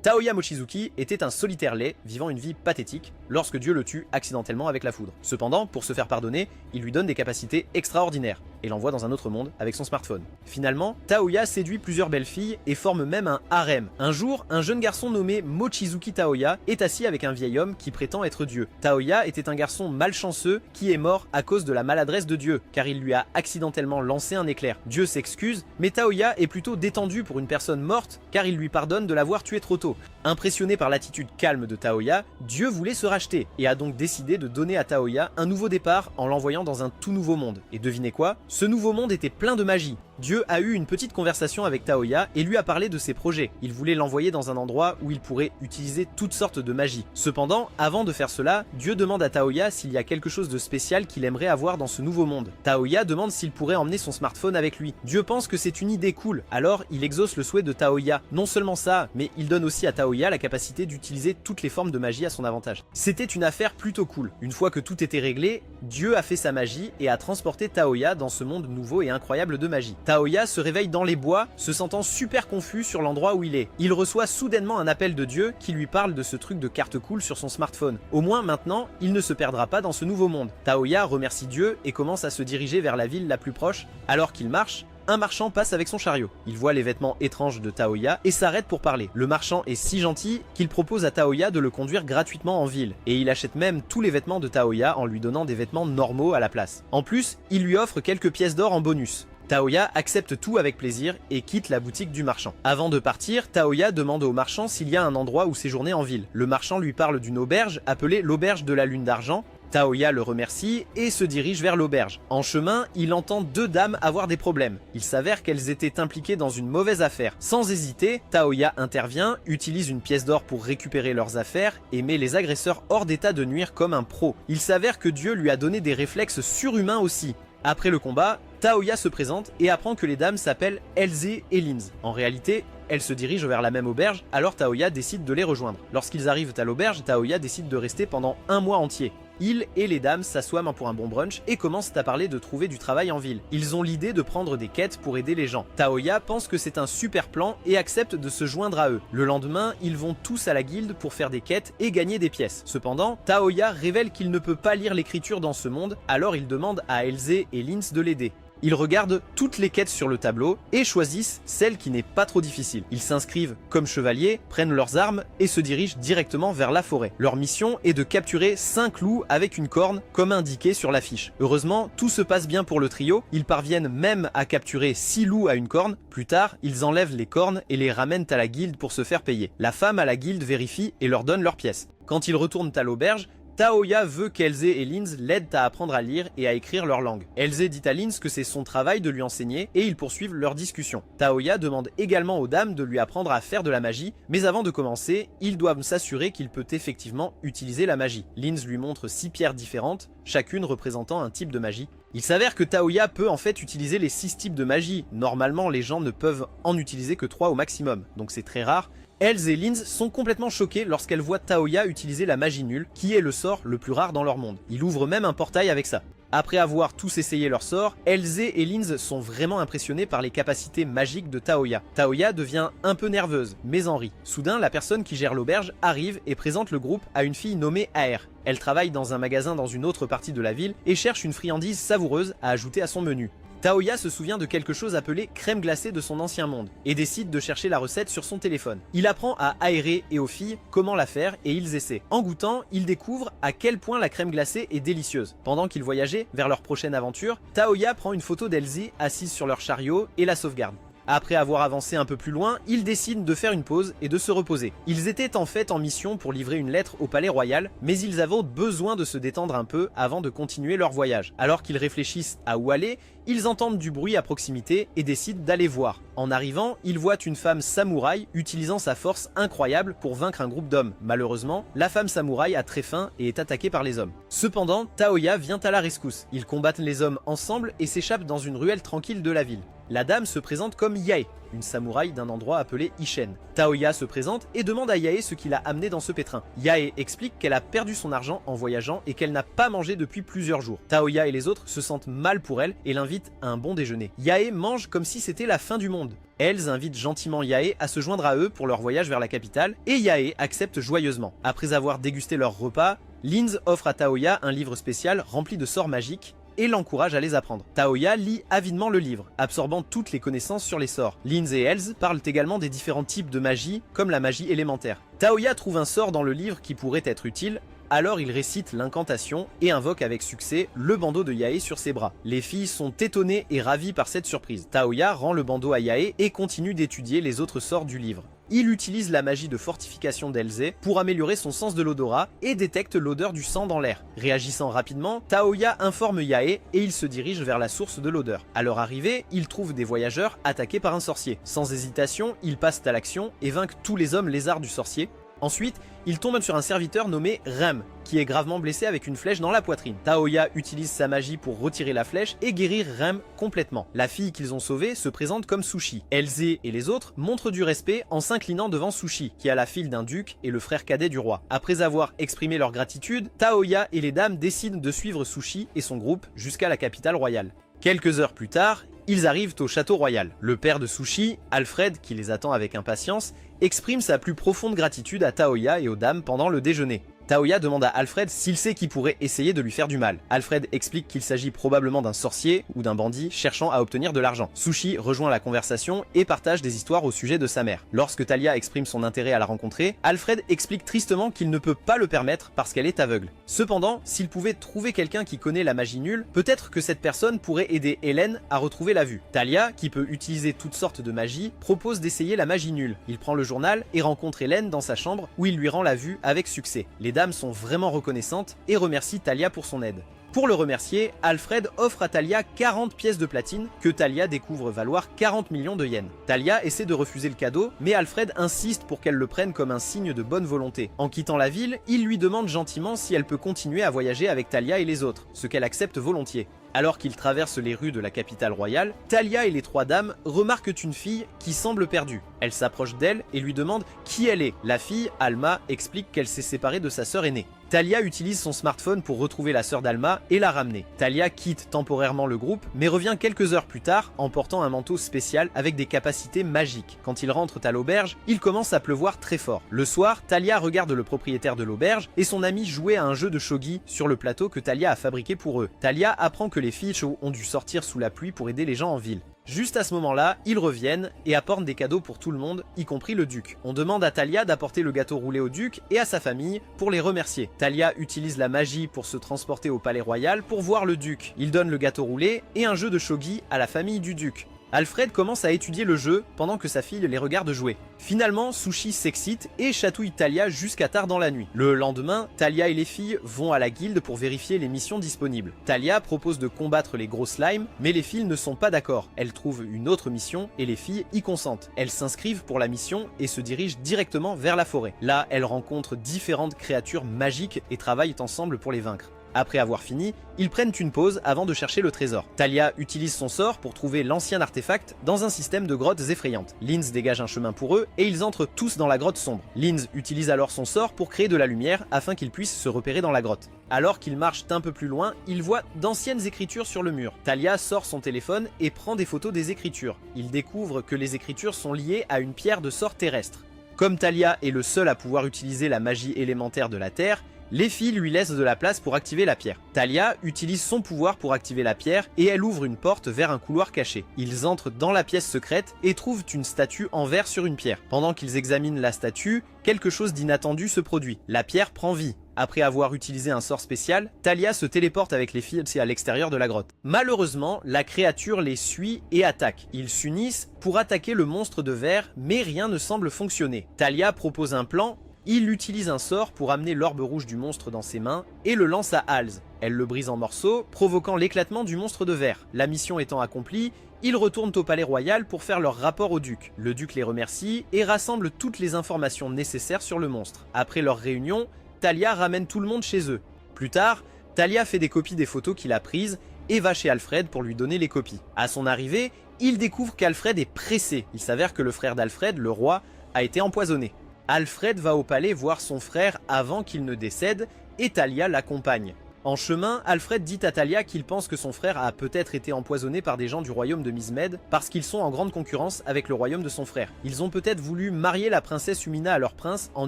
Taoya Mochizuki était un solitaire laid, vivant une vie pathétique, lorsque Dieu le tue accidentellement avec la foudre. Cependant, pour se faire pardonner, il lui donne des capacités extraordinaires, et l'envoie dans un autre monde avec son smartphone. Finalement, Taoya séduit plusieurs belles filles et forme même un harem. Un jour, un jeune garçon nommé Mochizuki Taoya est assis avec un vieil homme qui prétend être Dieu. Taoya était un garçon malchanceux qui est mort à cause de la maladresse de Dieu, car il lui a accidentellement lancé un éclair. Dieu s'excuse, mais Taoya est plutôt détendu pour une personne morte, car il lui pardonne de l'avoir tué trop tôt. Impressionné par l'attitude calme de Taoya, Dieu voulait se racheter, et a donc décidé de donner à Taoya un nouveau départ en l'envoyant dans un tout nouveau monde. Et devinez quoi? Ce nouveau monde était plein de magie. Dieu a eu une petite conversation avec Taoya et lui a parlé de ses projets. Il voulait l'envoyer dans un endroit où il pourrait utiliser toutes sortes de magie. Cependant, avant de faire cela, Dieu demande à Taoya s'il y a quelque chose de spécial qu'il aimerait avoir dans ce nouveau monde. Taoya demande s'il pourrait emmener son smartphone avec lui. Dieu pense que c'est une idée cool, alors il exauce le souhait de Taoya. Non seulement ça, mais il donne aussi à Taoya la capacité d'utiliser toutes les formes de magie à son avantage. C'était une affaire plutôt cool. Une fois que tout était réglé, Dieu a fait sa magie et a transporté Taoya dans ce monde nouveau et incroyable de magie. Taoya se réveille dans les bois, se sentant super confus sur l'endroit où il est. Il reçoit soudainement un appel de Dieu qui lui parle de ce truc de carte cool sur son smartphone. Au moins maintenant, il ne se perdra pas dans ce nouveau monde. Taoya remercie Dieu et commence à se diriger vers la ville la plus proche. Alors qu'il marche, un marchand passe avec son chariot. Il voit les vêtements étranges de Taoya et s'arrête pour parler. Le marchand est si gentil qu'il propose à Taoya de le conduire gratuitement en ville. Et il achète même tous les vêtements de Taoya en lui donnant des vêtements normaux à la place. En plus, il lui offre quelques pièces d'or en bonus. Taoya accepte tout avec plaisir et quitte la boutique du marchand. Avant de partir, Taoya demande au marchand s'il y a un endroit où séjourner en ville. Le marchand lui parle d'une auberge appelée l'auberge de la lune d'argent. Taoya le remercie et se dirige vers l'auberge. En chemin, il entend deux dames avoir des problèmes. Il s'avère qu'elles étaient impliquées dans une mauvaise affaire. Sans hésiter, Taoya intervient, utilise une pièce d'or pour récupérer leurs affaires et met les agresseurs hors d'état de nuire comme un pro. Il s'avère que Dieu lui a donné des réflexes surhumains aussi. Après le combat, Taoya se présente et apprend que les dames s'appellent Elze et Linz. En réalité, elles se dirigent vers la même auberge, alors Taoya décide de les rejoindre. Lorsqu'ils arrivent à l'auberge, Taoya décide de rester pendant un mois entier. Il et les dames s'assoient pour un bon brunch et commencent à parler de trouver du travail en ville. Ils ont l'idée de prendre des quêtes pour aider les gens. Taoya pense que c'est un super plan et accepte de se joindre à eux. Le lendemain, ils vont tous à la guilde pour faire des quêtes et gagner des pièces. Cependant, Taoya révèle qu'il ne peut pas lire l'écriture dans ce monde, alors il demande à Elze et Linz de l'aider. Ils regardent toutes les quêtes sur le tableau et choisissent celle qui n'est pas trop difficile. Ils s'inscrivent comme chevaliers, prennent leurs armes et se dirigent directement vers la forêt. Leur mission est de capturer 5 loups avec une corne comme indiqué sur l'affiche. Heureusement, tout se passe bien pour le trio. Ils parviennent même à capturer 6 loups à une corne. Plus tard, ils enlèvent les cornes et les ramènent à la guilde pour se faire payer. La femme à la guilde vérifie et leur donne leurs pièces. Quand ils retournent à l'auberge, Taoya veut qu'Elze et Linz l'aident à apprendre à lire et à écrire leur langue. Elze dit à Linz que c'est son travail de lui enseigner et ils poursuivent leur discussion. Taoya demande également aux dames de lui apprendre à faire de la magie, mais avant de commencer, ils doivent s'assurer qu'il peut effectivement utiliser la magie. Linz lui montre 6 pierres différentes, chacune représentant un type de magie. Il s'avère que Taoya peut en fait utiliser les 6 types de magie. Normalement, les gens ne peuvent en utiliser que 3 au maximum, donc c'est très rare. Elze et Linz sont complètement choqués lorsqu'elles voient Taoya utiliser la magie nulle, qui est le sort le plus rare dans leur monde. Il ouvre même un portail avec ça. Après avoir tous essayé leur sort, Elze et Linz sont vraiment impressionnés par les capacités magiques de Taoya. Taoya devient un peu nerveuse, mais en rit. Soudain, la personne qui gère l'auberge arrive et présente le groupe à une fille nommée Aer. Elle travaille dans un magasin dans une autre partie de la ville et cherche une friandise savoureuse à ajouter à son menu. Taoya se souvient de quelque chose appelé crème glacée de son ancien monde et décide de chercher la recette sur son téléphone. Il apprend à Aéré et aux filles comment la faire et ils essaient. En goûtant, ils découvrent à quel point la crème glacée est délicieuse. Pendant qu'ils voyageaient vers leur prochaine aventure, Taoya prend une photo d'Elze assise sur leur chariot et la sauvegarde. Après avoir avancé un peu plus loin, ils décident de faire une pause et de se reposer. Ils étaient en fait en mission pour livrer une lettre au palais royal, mais ils avaient besoin de se détendre un peu avant de continuer leur voyage. Alors qu'ils réfléchissent à où aller, ils entendent du bruit à proximité et décident d'aller voir. En arrivant, ils voient une femme samouraï utilisant sa force incroyable pour vaincre un groupe d'hommes. Malheureusement, la femme samouraï a très faim et est attaquée par les hommes. Cependant, Taoya vient à la rescousse. Ils combattent les hommes ensemble et s'échappent dans une ruelle tranquille de la ville. La dame se présente comme Yae, une samouraï d'un endroit appelé Ishen. Taoya se présente et demande à Yae ce qui l'a amené dans ce pétrin. Yae explique qu'elle a perdu son argent en voyageant et qu'elle n'a pas mangé depuis plusieurs jours. Taoya et les autres se sentent mal pour elle et l'invitent à un bon déjeuner. Yae mange comme si c'était la fin du monde. Elles invitent gentiment Yae à se joindre à eux pour leur voyage vers la capitale et Yae accepte joyeusement. Après avoir dégusté leur repas, Linz offre à Taoya un livre spécial rempli de sorts magiques et l'encourage à les apprendre. Taoya lit avidement le livre, absorbant toutes les connaissances sur les sorts. Linz et Elz parlent également des différents types de magie, comme la magie élémentaire. Taoya trouve un sort dans le livre qui pourrait être utile, alors il récite l'incantation et invoque avec succès le bandeau de Yae sur ses bras. Les filles sont étonnées et ravies par cette surprise. Taoya rend le bandeau à Yae et continue d'étudier les autres sorts du livre. Il utilise la magie de fortification d'Elze pour améliorer son sens de l'odorat et détecte l'odeur du sang dans l'air. Réagissant rapidement, Taoya informe Yae et il se dirige vers la source de l'odeur. À leur arrivée, il trouve des voyageurs attaqués par un sorcier. Sans hésitation, ils passent à l'action et vainquent tous les hommes lézards du sorcier. Ensuite, il tombe sur un serviteur nommé Rem, qui est gravement blessé avec une flèche dans la poitrine. Taoya utilise sa magie pour retirer la flèche et guérir Rem complètement. La fille qu'ils ont sauvée se présente comme Sushi. Elze et les autres montrent du respect en s'inclinant devant Sushi, qui est la fille d'un duc et le frère cadet du roi. Après avoir exprimé leur gratitude, Taoya et les dames décident de suivre Sushi et son groupe jusqu'à la capitale royale. Quelques heures plus tard, ils arrivent au château royal. Le père de Sushi, Alfred, qui les attend avec impatience, exprime sa plus profonde gratitude à Taoya et aux dames pendant le déjeuner. Taoya demande à Alfred s'il sait qui pourrait essayer de lui faire du mal. Alfred explique qu'il s'agit probablement d'un sorcier ou d'un bandit cherchant à obtenir de l'argent. Sushi rejoint la conversation et partage des histoires au sujet de sa mère. Lorsque Talia exprime son intérêt à la rencontrer, Alfred explique tristement qu'il ne peut pas le permettre parce qu'elle est aveugle. Cependant, s'il pouvait trouver quelqu'un qui connaît la magie nulle, peut-être que cette personne pourrait aider Hélène à retrouver la vue. Talia, qui peut utiliser toutes sortes de magie, propose d'essayer la magie nulle. Il prend le journal et rencontre Hélène dans sa chambre où il lui rend la vue avec succès. Les dames sont vraiment reconnaissantes et remercient Talia pour son aide. Pour le remercier, Alfred offre à Talia 40 pièces de platine que Talia découvre valoir 40 millions de yens. Talia essaie de refuser le cadeau, mais Alfred insiste pour qu'elle le prenne comme un signe de bonne volonté. En quittant la ville, il lui demande gentiment si elle peut continuer à voyager avec Talia et les autres, ce qu'elle accepte volontiers. Alors qu'ils traversent les rues de la capitale royale, Talia et les trois dames remarquent une fille qui semble perdue. Elle s'approche d'elle et lui demande qui elle est. La fille, Alma, explique qu'elle s'est séparée de sa sœur aînée. Talia utilise son smartphone pour retrouver la sœur d'Alma et la ramener. Talia quitte temporairement le groupe, mais revient quelques heures plus tard en portant un manteau spécial avec des capacités magiques. Quand ils rentrent à l'auberge, il commence à pleuvoir très fort. Le soir, Talia regarde le propriétaire de l'auberge et son ami jouer à un jeu de shogi sur le plateau que Talia a fabriqué pour eux. Talia apprend que les filles ont dû sortir sous la pluie pour aider les gens en ville. Juste à ce moment-là, ils reviennent et apportent des cadeaux pour tout le monde, y compris le duc. On demande à Talia d'apporter le gâteau roulé au duc et à sa famille pour les remercier. Talia utilise la magie pour se transporter au palais royal pour voir le duc. Il donne le gâteau roulé et un jeu de shogi à la famille du duc. Alfred commence à étudier le jeu pendant que sa fille les regarde jouer. Finalement, Sushi s'excite et chatouille Talia jusqu'à tard dans la nuit. Le lendemain, Talia et les filles vont à la guilde pour vérifier les missions disponibles. Talia propose de combattre les gros slimes, mais les filles ne sont pas d'accord. Elles trouvent une autre mission et les filles y consentent. Elles s'inscrivent pour la mission et se dirigent directement vers la forêt. Là, elles rencontrent différentes créatures magiques et travaillent ensemble pour les vaincre. Après avoir fini, ils prennent une pause avant de chercher le trésor. Talia utilise son sort pour trouver l'ancien artefact dans un système de grottes effrayantes. Linz dégage un chemin pour eux et ils entrent tous dans la grotte sombre. Linz utilise alors son sort pour créer de la lumière afin qu'ils puissent se repérer dans la grotte. Alors qu'ils marchent un peu plus loin, ils voient d'anciennes écritures sur le mur. Talia sort son téléphone et prend des photos des écritures. Ils découvrent que les écritures sont liées à une pierre de sort terrestre. Comme Talia est le seul à pouvoir utiliser la magie élémentaire de la Terre, les filles lui laissent de la place pour activer la pierre. Talia utilise son pouvoir pour activer la pierre et elle ouvre une porte vers un couloir caché. Ils entrent dans la pièce secrète et trouvent une statue en verre sur une pierre. Pendant qu'ils examinent la statue, quelque chose d'inattendu se produit. La pierre prend vie. Après avoir utilisé un sort spécial, Talia se téléporte avec les filles à l'extérieur de la grotte. Malheureusement, la créature les suit et attaque. Ils s'unissent pour attaquer le monstre de verre, mais rien ne semble fonctionner. Talia propose un plan. Il utilise un sort pour amener l'orbe rouge du monstre dans ses mains et le lance à Halz. Elle le brise en morceaux, provoquant l'éclatement du monstre de verre. La mission étant accomplie, ils retournent au palais royal pour faire leur rapport au duc. Le duc les remercie et rassemble toutes les informations nécessaires sur le monstre. Après leur réunion, Talia ramène tout le monde chez eux. Plus tard, Talia fait des copies des photos qu'il a prises et va chez Alfred pour lui donner les copies. À son arrivée, il découvre qu'Alfred est pressé. Il s'avère que le frère d'Alfred, le roi, a été empoisonné. Alfred va au palais voir son frère avant qu'il ne décède et Thalia l'accompagne. En chemin, Alfred dit à Thalia qu'il pense que son frère a peut-être été empoisonné par des gens du royaume de Mizmed parce qu'ils sont en grande concurrence avec le royaume de son frère. Ils ont peut-être voulu marier la princesse Umina à leur prince en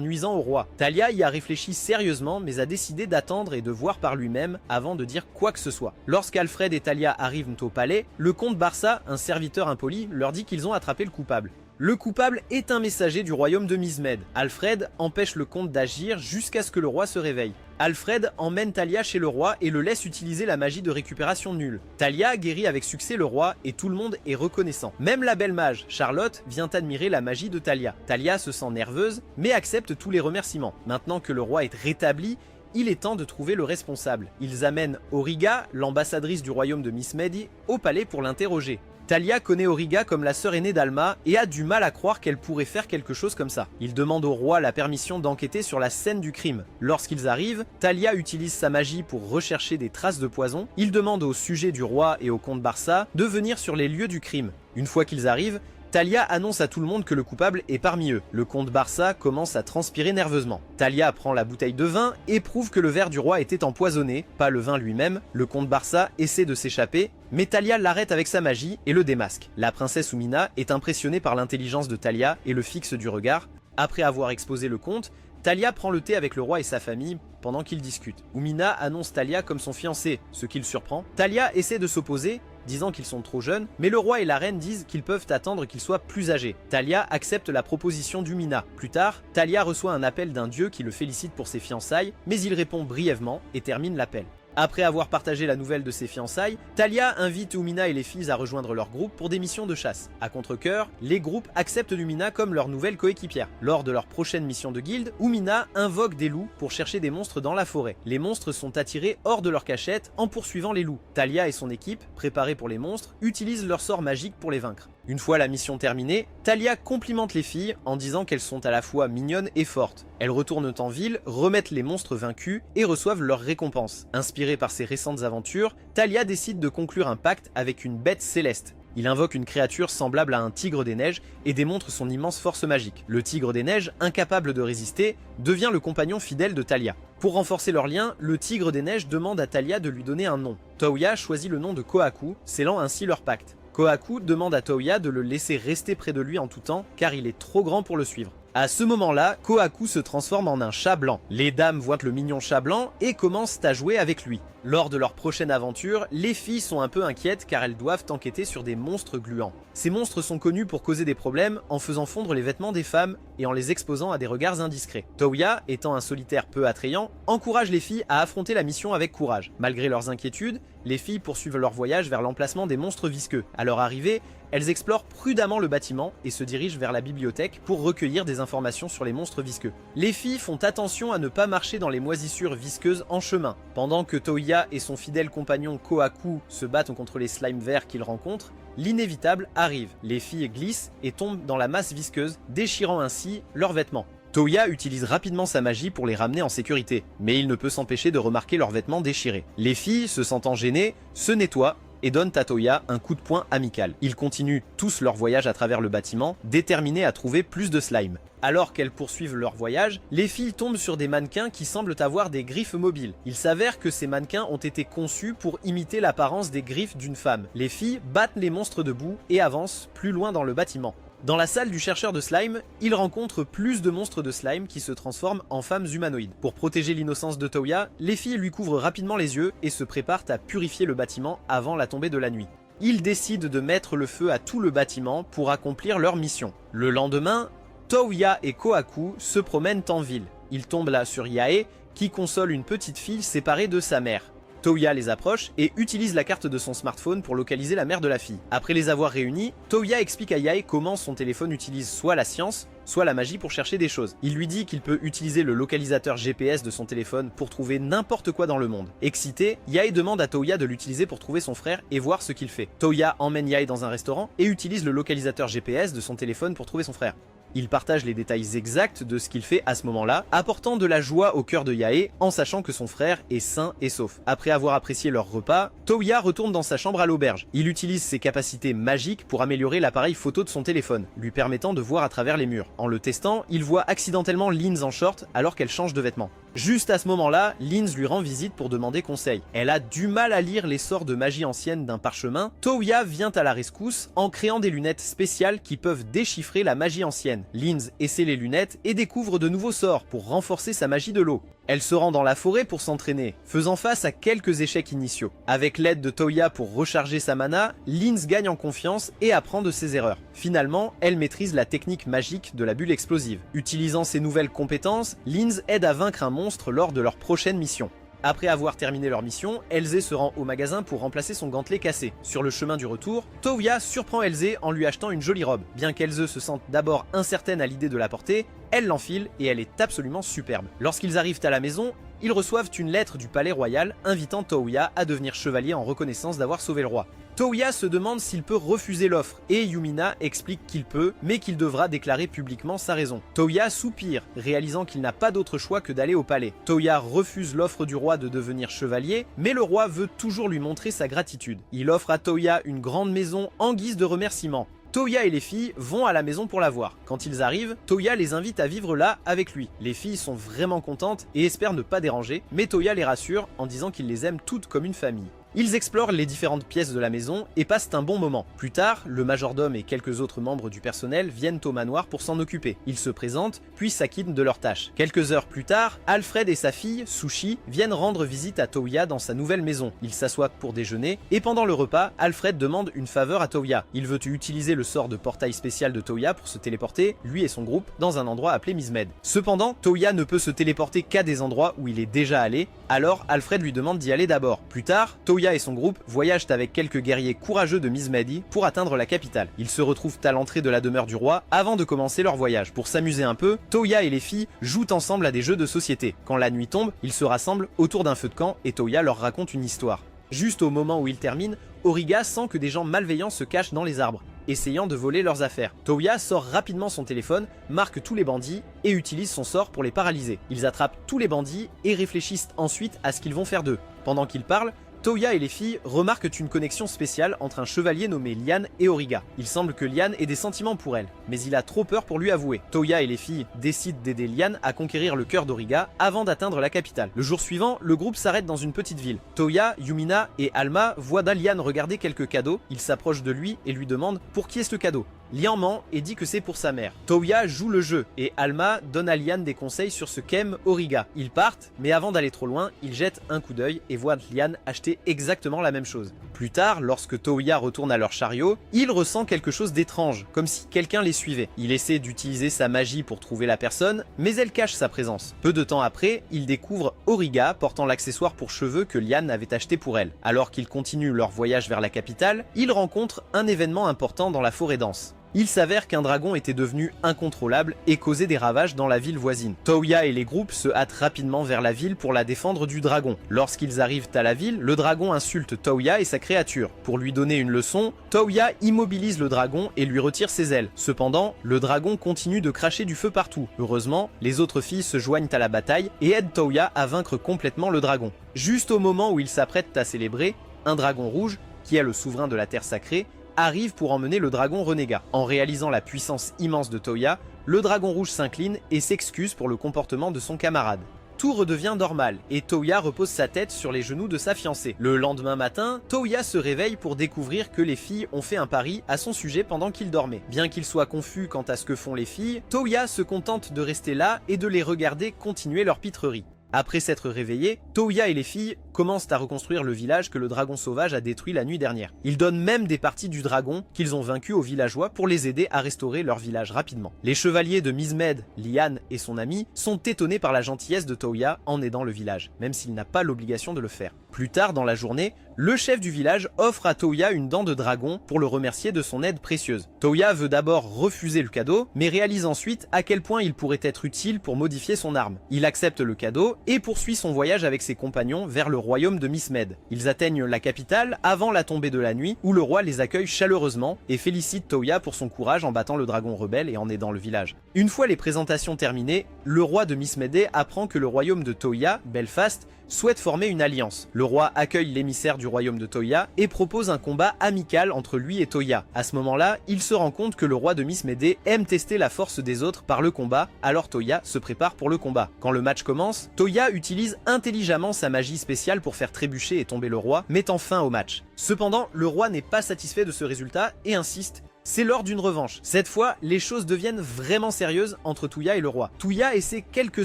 nuisant au roi. Thalia y a réfléchi sérieusement mais a décidé d'attendre et de voir par lui-même avant de dire quoi que ce soit. Lorsqu'Alfred et Thalia arrivent au palais, le comte Barça, un serviteur impoli, leur dit qu'ils ont attrapé le coupable. Le coupable est un messager du royaume de Mizmed. Alfred empêche le comte d'agir jusqu'à ce que le roi se réveille. Alfred emmène Thalia chez le roi et le laisse utiliser la magie de récupération nulle. Thalia guérit avec succès le roi et tout le monde est reconnaissant. Même la belle mage, Charlotte, vient admirer la magie de Thalia. Thalia se sent nerveuse mais accepte tous les remerciements. Maintenant que le roi est rétabli, il est temps de trouver le responsable. Ils amènent Auriga, l'ambassadrice du royaume de Mizmed, au palais pour l'interroger. Thalia connaît Auriga comme la sœur aînée d'Alma et a du mal à croire qu'elle pourrait faire quelque chose comme ça. Il demande au roi la permission d'enquêter sur la scène du crime. Lorsqu'ils arrivent, Thalia utilise sa magie pour rechercher des traces de poison. Il demande au sujet du roi et au comte Barça de venir sur les lieux du crime. Une fois qu'ils arrivent, Thalia annonce à tout le monde que le coupable est parmi eux. Le comte Barça commence à transpirer nerveusement. Thalia prend la bouteille de vin et prouve que le verre du roi était empoisonné, pas le vin lui-même. Le comte Barça essaie de s'échapper, mais Thalia l'arrête avec sa magie et le démasque. La princesse Umina est impressionnée par l'intelligence de Thalia et le fixe du regard. Après avoir exposé le comte, Thalia prend le thé avec le roi et sa famille pendant qu'ils discutent. Umina annonce Thalia comme son fiancé, ce qui le surprend. Thalia essaie de s'opposer, disant qu'ils sont trop jeunes, mais le roi et la reine disent qu'ils peuvent attendre qu'ils soient plus âgés. Thalia accepte la proposition d'Umina. Plus tard, Thalia reçoit un appel d'un dieu qui le félicite pour ses fiançailles, mais il répond brièvement et termine l'appel. Après avoir partagé la nouvelle de ses fiançailles, Thalia invite Umina et les filles à rejoindre leur groupe pour des missions de chasse. À contre-cœur, les groupes acceptent Umina comme leur nouvelle coéquipière. Lors de leur prochaine mission de guilde, Umina invoque des loups pour chercher des monstres dans la forêt. Les monstres sont attirés hors de leur cachette en poursuivant les loups. Thalia et son équipe, préparés pour les monstres, utilisent leur sort magique pour les vaincre. Une fois la mission terminée, Thalia complimente les filles en disant qu'elles sont à la fois mignonnes et fortes. Elles retournent en ville, remettent les monstres vaincus et reçoivent leur récompense. Inspirée par ses récentes aventures, Thalia décide de conclure un pacte avec une bête céleste. Il invoque une créature semblable à un tigre des neiges et démontre son immense force magique. Le tigre des neiges, incapable de résister, devient le compagnon fidèle de Thalia. Pour renforcer leur lien, le tigre des neiges demande à Thalia de lui donner un nom. Toya choisit le nom de Kohaku, scellant ainsi leur pacte. Kohaku demande à Toya de le laisser rester près de lui en tout temps car il est trop grand pour le suivre. À ce moment-là, Kohaku se transforme en un chat blanc. Les dames voient le mignon chat blanc et commencent à jouer avec lui. Lors de leur prochaine aventure, les filles sont un peu inquiètes car elles doivent enquêter sur des monstres gluants. Ces monstres sont connus pour causer des problèmes en faisant fondre les vêtements des femmes et en les exposant à des regards indiscrets. Toya, étant un solitaire peu attrayant, encourage les filles à affronter la mission avec courage. Malgré leurs inquiétudes, les filles poursuivent leur voyage vers l'emplacement des monstres visqueux. À leur arrivée, elles explorent prudemment le bâtiment et se dirigent vers la bibliothèque pour recueillir des informations sur les monstres visqueux. Les filles font attention à ne pas marcher dans les moisissures visqueuses en chemin. Pendant que Toya et son fidèle compagnon Kohaku se battent contre les slimes verts qu'ils rencontrent, l'inévitable arrive. Les filles glissent et tombent dans la masse visqueuse, déchirant ainsi leurs vêtements. Toya utilise rapidement sa magie pour les ramener en sécurité, mais il ne peut s'empêcher de remarquer leurs vêtements déchirés. Les filles, se sentant gênées, se nettoient et donnent à Toya un coup de poing amical. Ils continuent tous leur voyage à travers le bâtiment, déterminés à trouver plus de slime. Alors qu'elles poursuivent leur voyage, les filles tombent sur des mannequins qui semblent avoir des griffes mobiles. Il s'avère que ces mannequins ont été conçus pour imiter l'apparence des griffes d'une femme. Les filles battent les monstres debout et avancent plus loin dans le bâtiment. Dans la salle du chercheur de slime, il rencontre plus de monstres de slime qui se transforment en femmes humanoïdes. Pour protéger l'innocence de Toya, les filles lui couvrent rapidement les yeux et se préparent à purifier le bâtiment avant la tombée de la nuit. Ils décident de mettre le feu à tout le bâtiment pour accomplir leur mission. Le lendemain, Toya et Kohaku se promènent en ville. Ils tombent là sur Yae, qui console une petite fille séparée de sa mère. Toya les approche et utilise la carte de son smartphone pour localiser la mère de la fille. Après les avoir réunis, Toya explique à Yae comment son téléphone utilise soit la science, soit la magie pour chercher des choses. Il lui dit qu'il peut utiliser le localisateur GPS de son téléphone pour trouver n'importe quoi dans le monde. Excité, Yae demande à Toya de l'utiliser pour trouver son frère et voir ce qu'il fait. Toya emmène Yae dans un restaurant et utilise le localisateur GPS de son téléphone pour trouver son frère. Il partage les détails exacts de ce qu'il fait à ce moment-là, apportant de la joie au cœur de Yae en sachant que son frère est sain et sauf. Après avoir apprécié leur repas, Toya retourne dans sa chambre à l'auberge. Il utilise ses capacités magiques pour améliorer l'appareil photo de son téléphone, lui permettant de voir à travers les murs. En le testant, il voit accidentellement Linz en short alors qu'elle change de vêtements. Juste à ce moment-là, Linz lui rend visite pour demander conseil. Elle a du mal à lire les sorts de magie ancienne d'un parchemin. Toya vient à la rescousse en créant des lunettes spéciales qui peuvent déchiffrer la magie ancienne. Linz essaie les lunettes et découvre de nouveaux sorts pour renforcer sa magie de l'eau. Elle se rend dans la forêt pour s'entraîner, faisant face à quelques échecs initiaux. Avec l'aide de Toya pour recharger sa mana, Linz gagne en confiance et apprend de ses erreurs. Finalement, elle maîtrise la technique magique de la bulle explosive. Utilisant ses nouvelles compétences, Linz aide à vaincre un monstre lors de leur prochaine mission. Après avoir terminé leur mission, Elzé se rend au magasin pour remplacer son gantelet cassé. Sur le chemin du retour, Toya surprend Elzé en lui achetant une jolie robe. Bien qu'Elzé se sente d'abord incertaine à l'idée de la porter, elle l'enfile et elle est absolument superbe. Lorsqu'ils arrivent à la maison, ils reçoivent une lettre du palais royal invitant Toya à devenir chevalier en reconnaissance d'avoir sauvé le roi. Toya se demande s'il peut refuser l'offre et Yumina explique qu'il peut, mais qu'il devra déclarer publiquement sa raison. Toya soupire, réalisant qu'il n'a pas d'autre choix que d'aller au palais. Toya refuse l'offre du roi de devenir chevalier, mais le roi veut toujours lui montrer sa gratitude. Il offre à Toya une grande maison en guise de remerciement. Toya et les filles vont à la maison pour la voir. Quand ils arrivent, Toya les invite à vivre là avec lui. Les filles sont vraiment contentes et espèrent ne pas déranger, mais Toya les rassure en disant qu'il les aime toutes comme une famille. Ils explorent les différentes pièces de la maison et passent un bon moment. Plus tard, le majordome et quelques autres membres du personnel viennent au manoir pour s'en occuper. Ils se présentent, puis s'acquittent de leurs tâches. Quelques heures plus tard, Alfred et sa fille, Sushi, viennent rendre visite à Toya dans sa nouvelle maison. Ils s'assoient pour déjeuner, et pendant le repas, Alfred demande une faveur à Toya. Il veut utiliser le sort de portail spécial de Toya pour se téléporter, lui et son groupe, dans un endroit appelé Mizmed. Cependant, Toya ne peut se téléporter qu'à des endroits où il est déjà allé, alors Alfred lui demande d'y aller d'abord. Plus tard, Toya et son groupe voyagent avec quelques guerriers courageux de Mizmedi pour atteindre la capitale. Ils se retrouvent à l'entrée de la demeure du roi avant de commencer leur voyage. Pour s'amuser un peu, Toya et les filles jouent ensemble à des jeux de société. Quand la nuit tombe, ils se rassemblent autour d'un feu de camp et Toya leur raconte une histoire. Juste au moment où ils terminent, Auriga sent que des gens malveillants se cachent dans les arbres, essayant de voler leurs affaires. Toya sort rapidement son téléphone, marque tous les bandits et utilise son sort pour les paralyser. Ils attrapent tous les bandits et réfléchissent ensuite à ce qu'ils vont faire d'eux. Pendant qu'ils parlent, Toya et les filles remarquent une connexion spéciale entre un chevalier nommé Lian et Auriga. Il semble que Lian ait des sentiments pour elle, mais il a trop peur pour lui avouer. Toya et les filles décident d'aider Lian à conquérir le cœur d'Auriga avant d'atteindre la capitale. Le jour suivant, le groupe s'arrête dans une petite ville. Toya, Yumina et Alma voient Lian regarder quelques cadeaux. Ils s'approchent de lui et lui demandent pour qui est ce cadeau. Lian ment et dit que c'est pour sa mère. Toya joue le jeu et Alma donne à Lian des conseils sur ce qu'aime Auriga. Ils partent, mais avant d'aller trop loin, ils jettent un coup d'œil et voient Lian acheter exactement la même chose. Plus tard, lorsque Toya retourne à leur chariot, il ressent quelque chose d'étrange, comme si quelqu'un les suivait. Il essaie d'utiliser sa magie pour trouver la personne, mais elle cache sa présence. Peu de temps après, il découvre Auriga portant l'accessoire pour cheveux que Lian avait acheté pour elle. Alors qu'ils continuent leur voyage vers la capitale, ils rencontrent un événement important dans la forêt dense. Il s'avère qu'un dragon était devenu incontrôlable et causait des ravages dans la ville voisine. Toya et les groupes se hâtent rapidement vers la ville pour la défendre du dragon. Lorsqu'ils arrivent à la ville, le dragon insulte Toya et sa créature. Pour lui donner une leçon, Toya immobilise le dragon et lui retire ses ailes. Cependant, le dragon continue de cracher du feu partout. Heureusement, les autres filles se joignent à la bataille et aident Toya à vaincre complètement le dragon. Juste au moment où ils s'apprêtent à célébrer, un dragon rouge, qui est le souverain de la terre sacrée, arrive pour emmener le dragon renégat. En réalisant la puissance immense de Toya, le dragon rouge s'incline et s'excuse pour le comportement de son camarade. Tout redevient normal et Toya repose sa tête sur les genoux de sa fiancée. Le lendemain matin, Toya se réveille pour découvrir que les filles ont fait un pari à son sujet pendant qu'il dormait. Bien qu'il soit confus quant à ce que font les filles, Toya se contente de rester là et de les regarder continuer leur pitrerie. Après s'être réveillés, Toya et les filles commencent à reconstruire le village que le dragon sauvage a détruit la nuit dernière. Ils donnent même des parties du dragon qu'ils ont vaincu aux villageois pour les aider à restaurer leur village rapidement. Les chevaliers de Mizmed, Lian et son ami sont étonnés par la gentillesse de Toya en aidant le village, même s'il n'a pas l'obligation de le faire. Plus tard dans la journée, le chef du village offre à Touya une dent de dragon pour le remercier de son aide précieuse. Touya veut d'abord refuser le cadeau, mais réalise ensuite à quel point il pourrait être utile pour modifier son arme. Il accepte le cadeau et poursuit son voyage avec ses compagnons vers le royaume de Miss Med. Ils atteignent la capitale avant la tombée de la nuit, où le roi les accueille chaleureusement et félicite Touya pour son courage en battant le dragon rebelle et en aidant le village. Une fois les présentations terminées, le roi de Miss Med apprend que le royaume de Touya, Belfast, souhaite former une alliance. Le roi accueille l'émissaire du royaume de Touya et propose un combat amical entre lui et Touya. À ce moment-là, il se rend compte que le roi de Miss Med aime tester la force des autres par le combat, alors Touya se prépare pour le combat. Quand le match commence, Touya utilise intelligemment sa magie spéciale pour faire trébucher et tomber le roi, mettant fin au match. Cependant, le roi n'est pas satisfait de ce résultat et insiste. C'est lors d'une revanche. Cette fois, les choses deviennent vraiment sérieuses entre Touya et le roi. Touya essaie quelques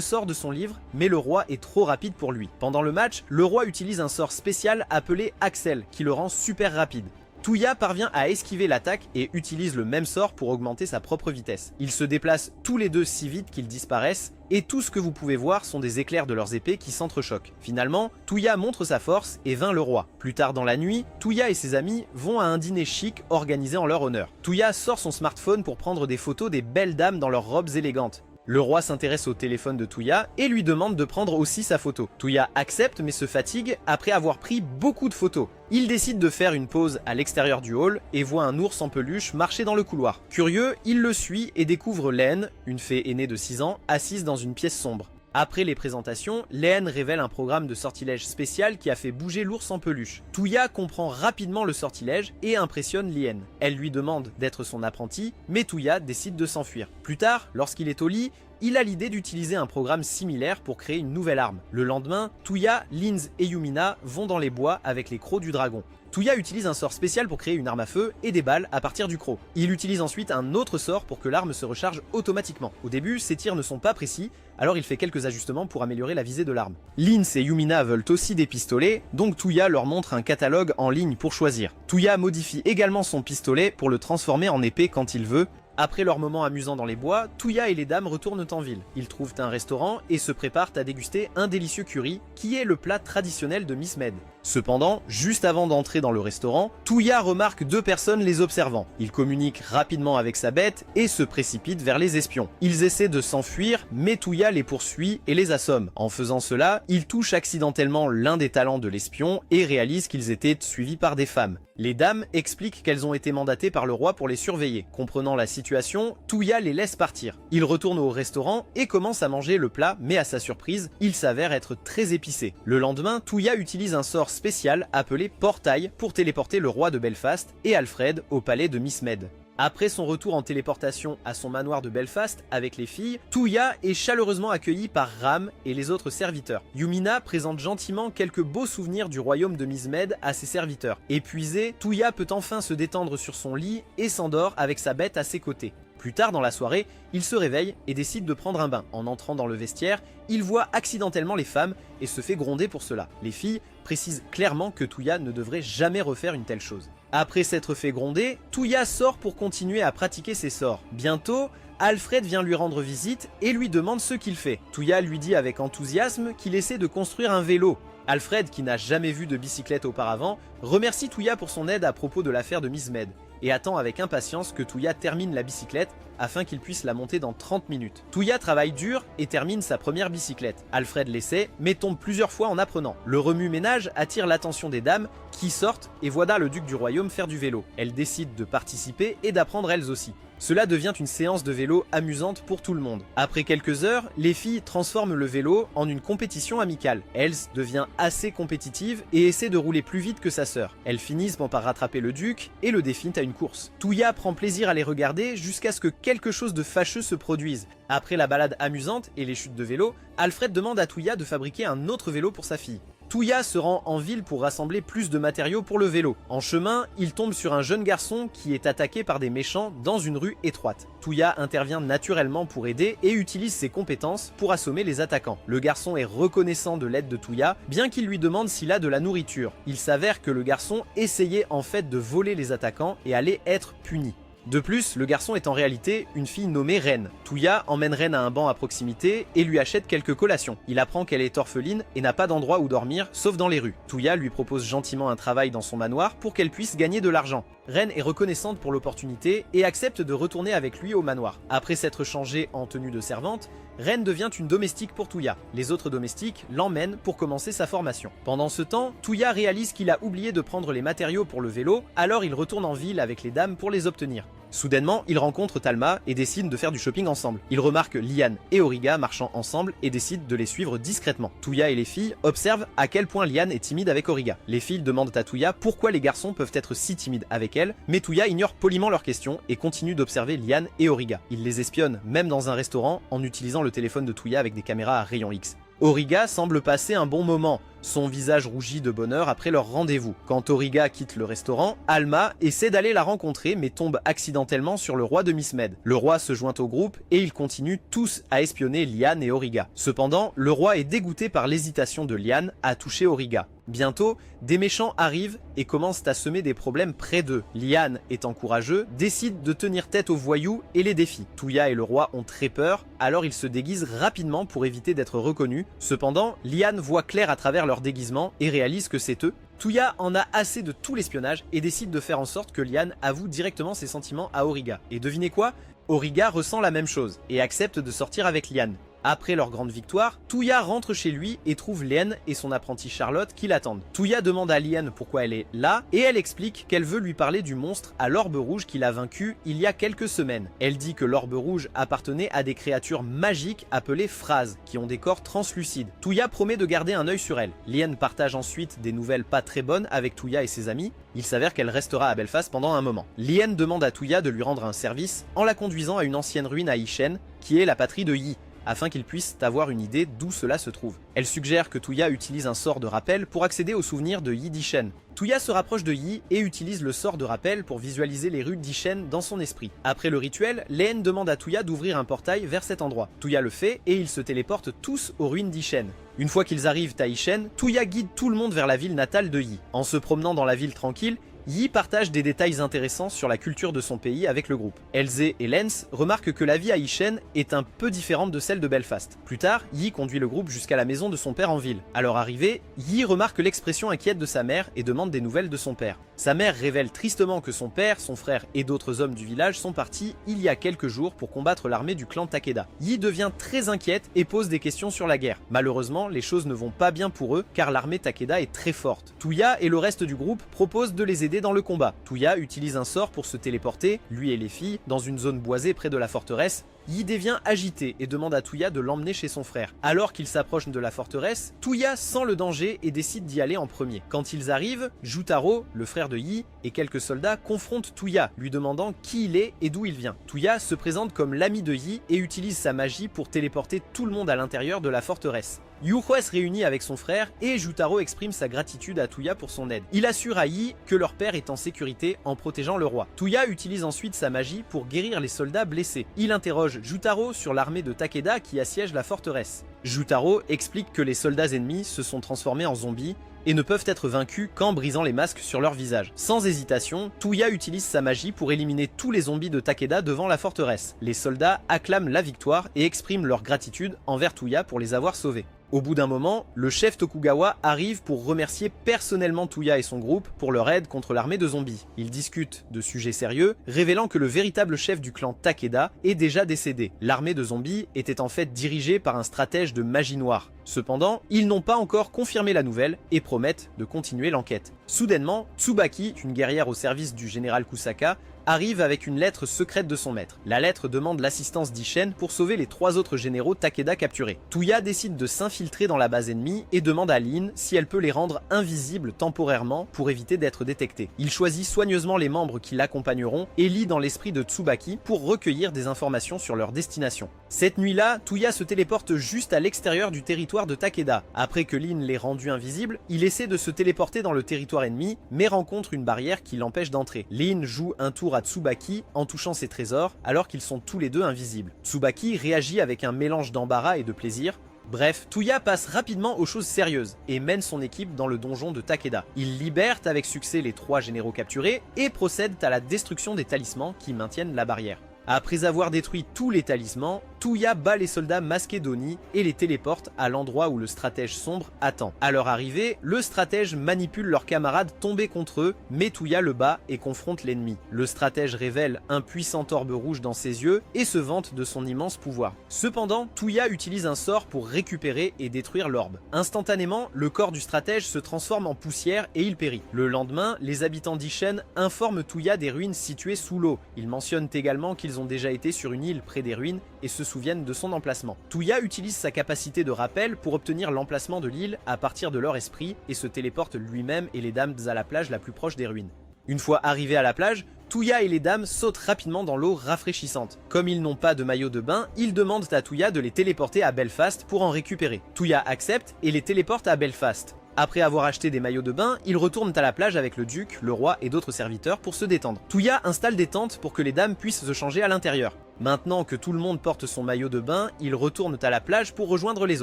sorts de son livre, mais le roi est trop rapide pour lui. Pendant le match, le roi utilise un sort spécial appelé Axel, qui le rend super rapide. Touya parvient à esquiver l'attaque et utilise le même sort pour augmenter sa propre vitesse. Ils se déplacent tous les deux si vite qu'ils disparaissent, et tout ce que vous pouvez voir sont des éclairs de leurs épées qui s'entrechoquent. Finalement, Touya montre sa force et vainc le roi. Plus tard dans la nuit, Touya et ses amis vont à un dîner chic organisé en leur honneur. Touya sort son smartphone pour prendre des photos des belles dames dans leurs robes élégantes. Le roi s'intéresse au téléphone de Touya et lui demande de prendre aussi sa photo. Touya accepte mais se fatigue après avoir pris beaucoup de photos. Il décide de faire une pause à l'extérieur du hall et voit un ours en peluche marcher dans le couloir. Curieux, il le suit et découvre Len, une fée aînée de 6 ans, assise dans une pièce sombre. Après les présentations, Len révèle un programme de sortilège spécial qui a fait bouger l'ours en peluche. Touya comprend rapidement le sortilège et impressionne Lien. Elle lui demande d'être son apprenti, mais Touya décide de s'enfuir. Plus tard, lorsqu'il est au lit, il a l'idée d'utiliser un programme similaire pour créer une nouvelle arme. Le lendemain, Touya, Linz et Yumina vont dans les bois avec les crocs du dragon. Touya utilise un sort spécial pour créer une arme à feu et des balles à partir du croc. Il utilise ensuite un autre sort pour que l'arme se recharge automatiquement. Au début, ses tirs ne sont pas précis, alors il fait quelques ajustements pour améliorer la visée de l'arme. Linz et Yumina veulent aussi des pistolets, donc Touya leur montre un catalogue en ligne pour choisir. Touya modifie également son pistolet pour le transformer en épée quand il veut. Après leur moment amusant dans les bois, Touya et les dames retournent en ville. Ils trouvent un restaurant et se préparent à déguster un délicieux curry, qui est le plat traditionnel de Miss Med. Cependant, juste avant d'entrer dans le restaurant, Touya remarque deux personnes les observant. Il communique rapidement avec sa bête et se précipite vers les espions. Ils essaient de s'enfuir, mais Touya les poursuit et les assomme. En faisant cela, il touche accidentellement l'un des talents de l'espion et réalise qu'ils étaient suivis par des femmes. Les dames expliquent qu'elles ont été mandatées par le roi pour les surveiller. Comprenant la situation, Touya les laisse partir. Il retourne au restaurant et commence à manger le plat, mais à sa surprise, il s'avère être très épicé. Le lendemain, Touya utilise un sort spécial appelé Portail pour téléporter le roi de Belfast et Alfred au palais de Miss Med. Après son retour en téléportation à son manoir de Belfast avec les filles, Touya est chaleureusement accueilli par Ram et les autres serviteurs. Yumina présente gentiment quelques beaux souvenirs du royaume de Miss Med à ses serviteurs. Épuisé, Touya peut enfin se détendre sur son lit et s'endort avec sa bête à ses côtés. Plus tard dans la soirée, il se réveille et décide de prendre un bain. En entrant dans le vestiaire, il voit accidentellement les femmes et se fait gronder pour cela. Les filles précisent clairement que Touya ne devrait jamais refaire une telle chose. Après s'être fait gronder, Touya sort pour continuer à pratiquer ses sorts. Bientôt, Alfred vient lui rendre visite et lui demande ce qu'il fait. Touya lui dit avec enthousiasme qu'il essaie de construire un vélo. Alfred, qui n'a jamais vu de bicyclette auparavant, remercie Touya pour son aide à propos de l'affaire de Miss Med et attend avec impatience que Touya termine la bicyclette afin qu'il puisse la monter dans 30 minutes. Touya travaille dur et termine sa première bicyclette. Alfred l'essaie, mais tombe plusieurs fois en apprenant. Le remue-ménage attire l'attention des dames qui sortent et voient le duc du royaume faire du vélo. Elles décident de participer et d'apprendre elles aussi. Cela devient une séance de vélo amusante pour tout le monde. Après quelques heures, les filles transforment le vélo en une compétition amicale. Else devient assez compétitive et essaie de rouler plus vite que sa sœur. Elles finissent par rattraper le duc et le défient à une course. Touya prend plaisir à les regarder jusqu'à ce que quelque chose de fâcheux se produise. Après la balade amusante et les chutes de vélo, Alfred demande à Touya de fabriquer un autre vélo pour sa fille. Touya se rend en ville pour rassembler plus de matériaux pour le vélo. En chemin, il tombe sur un jeune garçon qui est attaqué par des méchants dans une rue étroite. Touya intervient naturellement pour aider et utilise ses compétences pour assommer les attaquants. Le garçon est reconnaissant de l'aide de Touya, bien qu'il lui demande s'il a de la nourriture. Il s'avère que le garçon essayait en fait de voler les attaquants et allait être puni. De plus, le garçon est en réalité une fille nommée Ren. Touya emmène Ren à un banc à proximité et lui achète quelques collations. Il apprend qu'elle est orpheline et n'a pas d'endroit où dormir, sauf dans les rues. Touya lui propose gentiment un travail dans son manoir pour qu'elle puisse gagner de l'argent. Ren est reconnaissante pour l'opportunité et accepte de retourner avec lui au manoir. Après s'être changée en tenue de servante, Ren devient une domestique pour Touya. Les autres domestiques l'emmènent pour commencer sa formation. Pendant ce temps, Touya réalise qu'il a oublié de prendre les matériaux pour le vélo, alors il retourne en ville avec les dames pour les obtenir. Soudainement, il rencontre Talma et décide de faire du shopping ensemble. Il remarque Liane et Auriga marchant ensemble et décide de les suivre discrètement. Touya et les filles observent à quel point Liane est timide avec Auriga. Les filles demandent à Touya pourquoi les garçons peuvent être si timides avec elle, mais Touya ignore poliment leurs questions et continue d'observer Liane et Auriga. Il les espionne même dans un restaurant en utilisant le téléphone de Touya avec des caméras à rayon X. Auriga semble passer un bon moment, son visage rougit de bonheur après leur rendez-vous. Quand Auriga quitte le restaurant, Alma essaie d'aller la rencontrer mais tombe accidentellement sur le roi de Miss Med. Le roi se joint au groupe et ils continuent tous à espionner Liane et Auriga. Cependant, le roi est dégoûté par l'hésitation de Liane à toucher Auriga. Bientôt, des méchants arrivent et commencent à semer des problèmes près d'eux. Liane, étant courageux, décide de tenir tête aux voyous et les défie. Touya et le roi ont très peur, alors ils se déguisent rapidement pour éviter d'être reconnus. Cependant, Liane voit clair à travers leur déguisement et réalise que c'est eux. Touya en a assez de tout l'espionnage et décide de faire en sorte que Liane avoue directement ses sentiments à Auriga. Et devinez quoi? Auriga ressent la même chose et accepte de sortir avec Liane. Après leur grande victoire, Touya rentre chez lui et trouve Liane et son apprentie Charlotte qui l'attendent. Touya demande à Liane pourquoi elle est là et elle explique qu'elle veut lui parler du monstre à l'orbe rouge qu'il a vaincu il y a quelques semaines. Elle dit que l'orbe rouge appartenait à des créatures magiques appelées phrases qui ont des corps translucides. Touya promet de garder un œil sur elle. Liane partage ensuite des nouvelles pas très bonnes avec Touya et ses amis. Il s'avère qu'elle restera à Belfast pendant un moment. Liane demande à Touya de lui rendre un service en la conduisant à une ancienne ruine à Ishen qui est la patrie de Yi, afin qu'ils puissent avoir une idée d'où cela se trouve. Elle suggère que Touya utilise un sort de rappel pour accéder aux souvenirs de Yi d'Ishen. Touya se rapproche de Yi et utilise le sort de rappel pour visualiser les rues d'Ishen dans son esprit. Après le rituel, Leen demande à Touya d'ouvrir un portail vers cet endroit. Touya le fait et ils se téléportent tous aux ruines d'Ishen. Une fois qu'ils arrivent à Ishen, Touya guide tout le monde vers la ville natale de Yi. En se promenant dans la ville tranquille, Yi partage des détails intéressants sur la culture de son pays avec le groupe. Elze et Lens remarquent que la vie à Ishen est un peu différente de celle de Belfast. Plus tard, Yi conduit le groupe jusqu'à la maison de son père en ville. À leur arrivée, Yi remarque l'expression inquiète de sa mère et demande des nouvelles de son père. Sa mère révèle tristement que son père, son frère et d'autres hommes du village sont partis il y a quelques jours pour combattre l'armée du clan Takeda. Yi devient très inquiète et pose des questions sur la guerre. Malheureusement, les choses ne vont pas bien pour eux car l'armée Takeda est très forte. Touya et le reste du groupe proposent de les aider dans le combat. Touya utilise un sort pour se téléporter, lui et les filles, dans une zone boisée près de la forteresse. Yi devient agité et demande à Touya de l'emmener chez son frère. Alors qu'il s'approche de la forteresse, Touya sent le danger et décide d'y aller en premier. Quand ils arrivent, Jutaro, le frère de Yi, et quelques soldats confrontent Touya, lui demandant qui il est et d'où il vient. Touya se présente comme l'ami de Yi et utilise sa magie pour téléporter tout le monde à l'intérieur de la forteresse. Yuhua se réunit avec son frère et Jutaro exprime sa gratitude à Touya pour son aide. Il assure à Yi que leur père est en sécurité en protégeant le roi. Touya utilise ensuite sa magie pour guérir les soldats blessés. Il interroge Jutaro sur l'armée de Takeda qui assiège la forteresse. Jutaro explique que les soldats ennemis se sont transformés en zombies et ne peuvent être vaincus qu'en brisant les masques sur leur visage. Sans hésitation, Touya utilise sa magie pour éliminer tous les zombies de Takeda devant la forteresse. Les soldats acclament la victoire et expriment leur gratitude envers Touya pour les avoir sauvés. Au bout d'un moment, le chef Tokugawa arrive pour remercier personnellement Touya et son groupe pour leur aide contre l'armée de zombies. Ils discutent de sujets sérieux, révélant que le véritable chef du clan Takeda est déjà décédé. L'armée de zombies était en fait dirigée par un stratège de magie noire. Cependant, ils n'ont pas encore confirmé la nouvelle et promettent de continuer l'enquête. Soudainement, Tsubaki, une guerrière au service du général Kusaka, arrive avec une lettre secrète de son maître. La lettre demande l'assistance d'Ishen pour sauver les 3 autres généraux Takeda capturés. Touya décide de s'infiltrer dans la base ennemie et demande à Lin si elle peut les rendre invisibles temporairement pour éviter d'être détectés. Il choisit soigneusement les membres qui l'accompagneront et lit dans l'esprit de Tsubaki pour recueillir des informations sur leur destination. Cette nuit-là, Touya se téléporte juste à l'extérieur du territoire de Takeda. Après que Lin l'ait rendu invisible, il essaie de se téléporter dans le territoire ennemi, mais rencontre une barrière qui l'empêche d'entrer. Lin joue un tour à Tsubaki en touchant ses trésors alors qu'ils sont tous les deux invisibles. Tsubaki réagit avec un mélange d'embarras et de plaisir. Bref, Touya passe rapidement aux choses sérieuses et mène son équipe dans le donjon de Takeda. Il libère avec succès les 3 généraux capturés et procède à la destruction des talismans qui maintiennent la barrière. Après avoir détruit tous les talismans, Touya bat les soldats masqués d'Oni et les téléporte à l'endroit où le stratège sombre attend. À leur arrivée, le stratège manipule leurs camarades tombés contre eux, mais Touya le bat et confronte l'ennemi. Le stratège révèle un puissant orbe rouge dans ses yeux et se vante de son immense pouvoir. Cependant, Touya utilise un sort pour récupérer et détruire l'orbe. Instantanément, le corps du stratège se transforme en poussière et il périt. Le lendemain, les habitants d'Ishen informent Touya des ruines situées sous l'eau. Ils mentionnent également qu'ils ont déjà été sur une île près des ruines et se souviennent de son emplacement. Touya utilise sa capacité de rappel pour obtenir l'emplacement de l'île à partir de leur esprit et se téléporte lui-même et les dames à la plage la plus proche des ruines. Une fois arrivés à la plage, Touya et les dames sautent rapidement dans l'eau rafraîchissante. Comme ils n'ont pas de maillot de bain, ils demandent à Touya de les téléporter à Belfast pour en récupérer. Touya accepte et les téléporte à Belfast. Après avoir acheté des maillots de bain, ils retournent à la plage avec le duc, le roi et d'autres serviteurs pour se détendre. Touya installe des tentes pour que les dames puissent se changer à l'intérieur. Maintenant que tout le monde porte son maillot de bain, ils retournent à la plage pour rejoindre les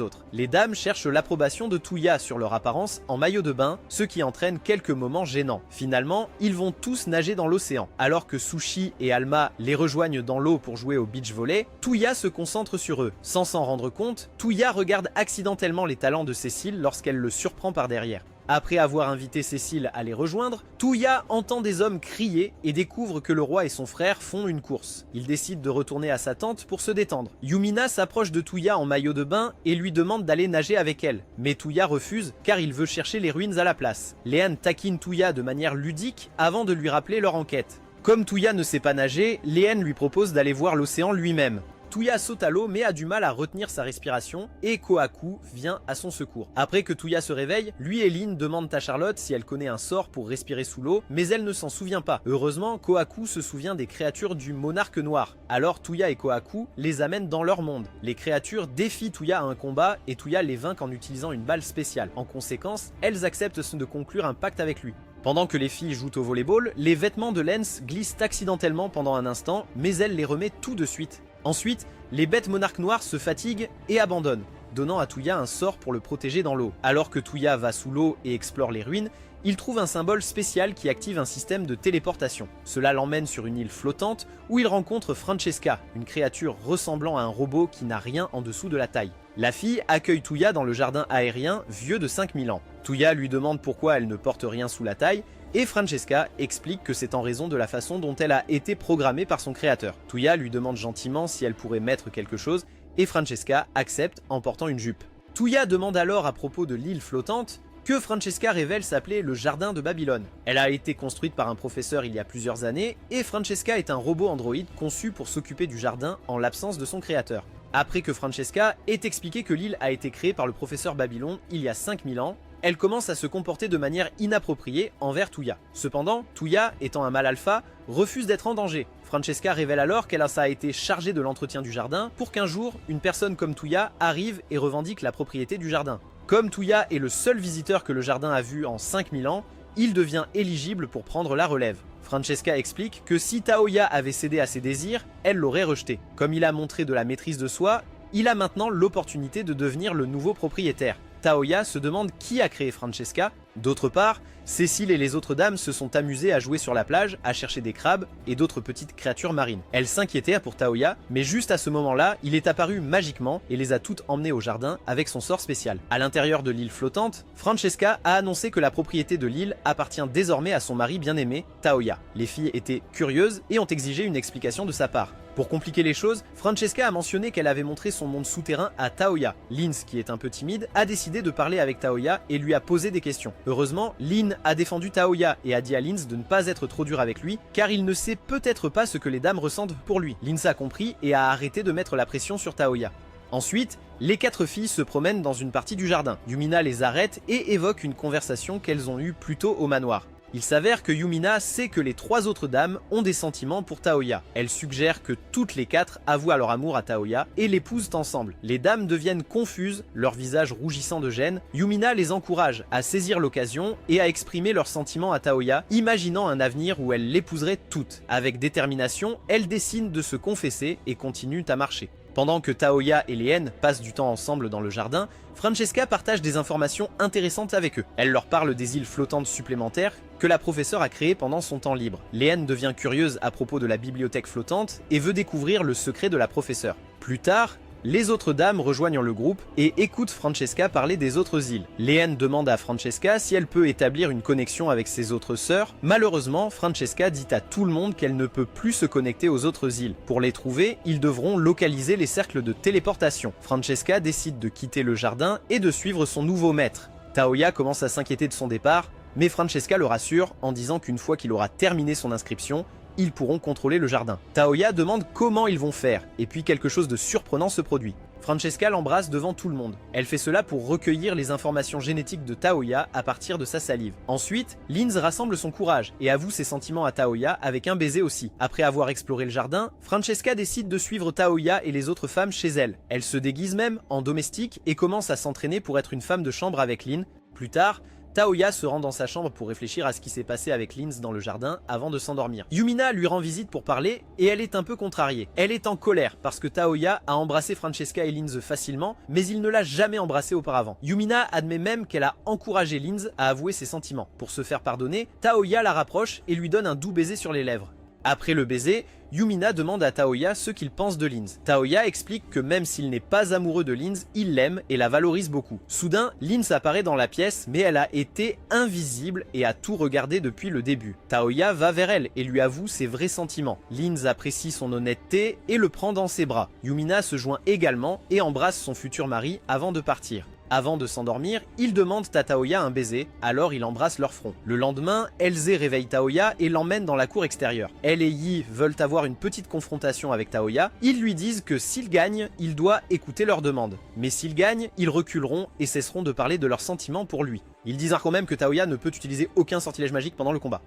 autres. Les dames cherchent l'approbation de Touya sur leur apparence en maillot de bain, ce qui entraîne quelques moments gênants. Finalement, ils vont tous nager dans l'océan. Alors que Sushi et Alma les rejoignent dans l'eau pour jouer au beach volley, Touya se concentre sur eux. Sans s'en rendre compte, Touya regarde accidentellement les talents de Cécile lorsqu'elle le surprend par derrière. Après avoir invité Cécile à les rejoindre, Touya entend des hommes crier et découvre que le roi et son frère font une course. Il décide de retourner à sa tente pour se détendre. Yumina s'approche de Touya en maillot de bain et lui demande d'aller nager avec elle. Mais Touya refuse car il veut chercher les ruines à la place. Léane taquine Touya de manière ludique avant de lui rappeler leur enquête. Comme Touya ne sait pas nager, Léane lui propose d'aller voir l'océan lui-même. Touya saute à l'eau mais a du mal à retenir sa respiration et Kohaku vient à son secours. Après que Touya se réveille, lui et Lin demandent à Charlotte si elle connaît un sort pour respirer sous l'eau, mais elle ne s'en souvient pas. Heureusement, Kohaku se souvient des créatures du monarque noir. Alors Touya et Kohaku les amènent dans leur monde. Les créatures défient Touya à un combat et Touya les vainc en utilisant une balle spéciale. En conséquence, elles acceptent de conclure un pacte avec lui. Pendant que les filles jouent au volleyball, les vêtements de Lens glissent accidentellement pendant un instant, mais elle les remet tout de suite. Ensuite, les bêtes monarques noirs se fatiguent et abandonnent, donnant à Touya un sort pour le protéger dans l'eau. Alors que Touya va sous l'eau et explore les ruines, il trouve un symbole spécial qui active un système de téléportation. Cela l'emmène sur une île flottante où il rencontre Francesca, une créature ressemblant à un robot qui n'a rien en dessous de la taille. La fille accueille Touya dans le jardin aérien vieux de 5000 ans. Touya lui demande pourquoi elle ne porte rien sous la taille et Francesca explique que c'est en raison de la façon dont elle a été programmée par son créateur. Touya lui demande gentiment si elle pourrait mettre quelque chose et Francesca accepte en portant une jupe. Touya demande alors à propos de l'île flottante que Francesca révèle s'appeler le Jardin de Babylone. Elle a été construite par un professeur il y a plusieurs années et Francesca est un robot androïde conçu pour s'occuper du jardin en l'absence de son créateur. Après que Francesca ait expliqué que l'île a été créée par le professeur Babylon il y a 5000 ans, elle commence à se comporter de manière inappropriée envers Touya. Cependant, Touya, étant un mâle alpha, refuse d'être en danger. Francesca révèle alors qu'elle a été chargée de l'entretien du jardin pour qu'un jour, une personne comme Touya arrive et revendique la propriété du jardin. Comme Touya est le seul visiteur que le jardin a vu en 5000 ans, il devient éligible pour prendre la relève. Francesca explique que si Taoya avait cédé à ses désirs, elle l'aurait rejeté. Comme il a montré de la maîtrise de soi, il a maintenant l'opportunité de devenir le nouveau propriétaire. Taoya se demande qui a créé Francesca. D'autre part, Cécile et les autres dames se sont amusées à jouer sur la plage, à chercher des crabes et d'autres petites créatures marines. Elles s'inquiétaient pour Taoya, mais juste à ce moment-là, il est apparu magiquement et les a toutes emmenées au jardin avec son sort spécial. À l'intérieur de l'île flottante, Francesca a annoncé que la propriété de l'île appartient désormais à son mari bien-aimé, Taoya. Les filles étaient curieuses et ont exigé une explication de sa part. Pour compliquer les choses, Francesca a mentionné qu'elle avait montré son monde souterrain à Taoya. Lins, qui est un peu timide, a décidé de parler avec Taoya et lui a posé des questions. Heureusement, Lin a défendu Taoya et a dit à Lins de ne pas être trop dur avec lui, car il ne sait peut-être pas ce que les dames ressentent pour lui. Lins a compris et a arrêté de mettre la pression sur Taoya. Ensuite, les 4 filles se promènent dans une partie du jardin. Yumina les arrête et évoque une conversation qu'elles ont eue plus tôt au manoir. Il s'avère que Yumina sait que les 3 autres dames ont des sentiments pour Taoya. Elle suggère que toutes les 4 avouent leur amour à Taoya et l'épousent ensemble. Les dames deviennent confuses, leur visage rougissant de gêne. Yumina les encourage à saisir l'occasion et à exprimer leurs sentiments à Taoya, imaginant un avenir où elles l'épouseraient toutes. Avec détermination, elles décident de se confesser et continuent à marcher. Pendant que Taoya et Leen passent du temps ensemble dans le jardin, Francesca partage des informations intéressantes avec eux. Elle leur parle des îles flottantes supplémentaires que la professeure a créées pendant son temps libre. Leen devient curieuse à propos de la bibliothèque flottante et veut découvrir le secret de la professeure. Plus tard, les autres dames rejoignent le groupe et écoutent Francesca parler des autres îles. Leen demande à Francesca si elle peut établir une connexion avec ses autres sœurs. Malheureusement, Francesca dit à tout le monde qu'elle ne peut plus se connecter aux autres îles. Pour les trouver, ils devront localiser les cercles de téléportation. Francesca décide de quitter le jardin et de suivre son nouveau maître. Taoya commence à s'inquiéter de son départ, mais Francesca le rassure en disant qu'une fois qu'il aura terminé son inscription, ils pourront contrôler le jardin. Taoya demande comment ils vont faire, et puis quelque chose de surprenant se produit. Francesca l'embrasse devant tout le monde. Elle fait cela pour recueillir les informations génétiques de Taoya à partir de sa salive. Ensuite, Linz rassemble son courage et avoue ses sentiments à Taoya avec un baiser aussi. Après avoir exploré le jardin, Francesca décide de suivre Taoya et les autres femmes chez elle. Elle se déguise même en domestique et commence à s'entraîner pour être une femme de chambre avec Lin. Plus tard, Taoya se rend dans sa chambre pour réfléchir à ce qui s'est passé avec Linz dans le jardin avant de s'endormir. Yumina lui rend visite pour parler et elle est un peu contrariée. Elle est en colère parce que Taoya a embrassé Francesca et Linz facilement, mais il ne l'a jamais embrassée auparavant. Yumina admet même qu'elle a encouragé Linz à avouer ses sentiments. Pour se faire pardonner, Taoya la rapproche et lui donne un doux baiser sur les lèvres. Après le baiser, Yumina demande à Taoya ce qu'il pense de Linz. Taoya explique que même s'il n'est pas amoureux de Linz, il l'aime et la valorise beaucoup. Soudain, Linz apparaît dans la pièce, mais elle a été invisible et a tout regardé depuis le début. Taoya va vers elle et lui avoue ses vrais sentiments. Linz apprécie son honnêteté et le prend dans ses bras. Yumina se joint également et embrasse son futur mari avant de partir. Avant de s'endormir, ils demandent à Taoya un baiser, alors il embrasse leur front. Le lendemain, Elze réveille Taoya et l'emmène dans la cour extérieure. Elle et Yi veulent avoir une petite confrontation avec Taoya. Ils lui disent que s'il gagne, il doit écouter leurs demandes. Mais s'il gagne, ils reculeront et cesseront de parler de leurs sentiments pour lui. Ils disent quand même que Taoya ne peut utiliser aucun sortilège magique pendant le combat.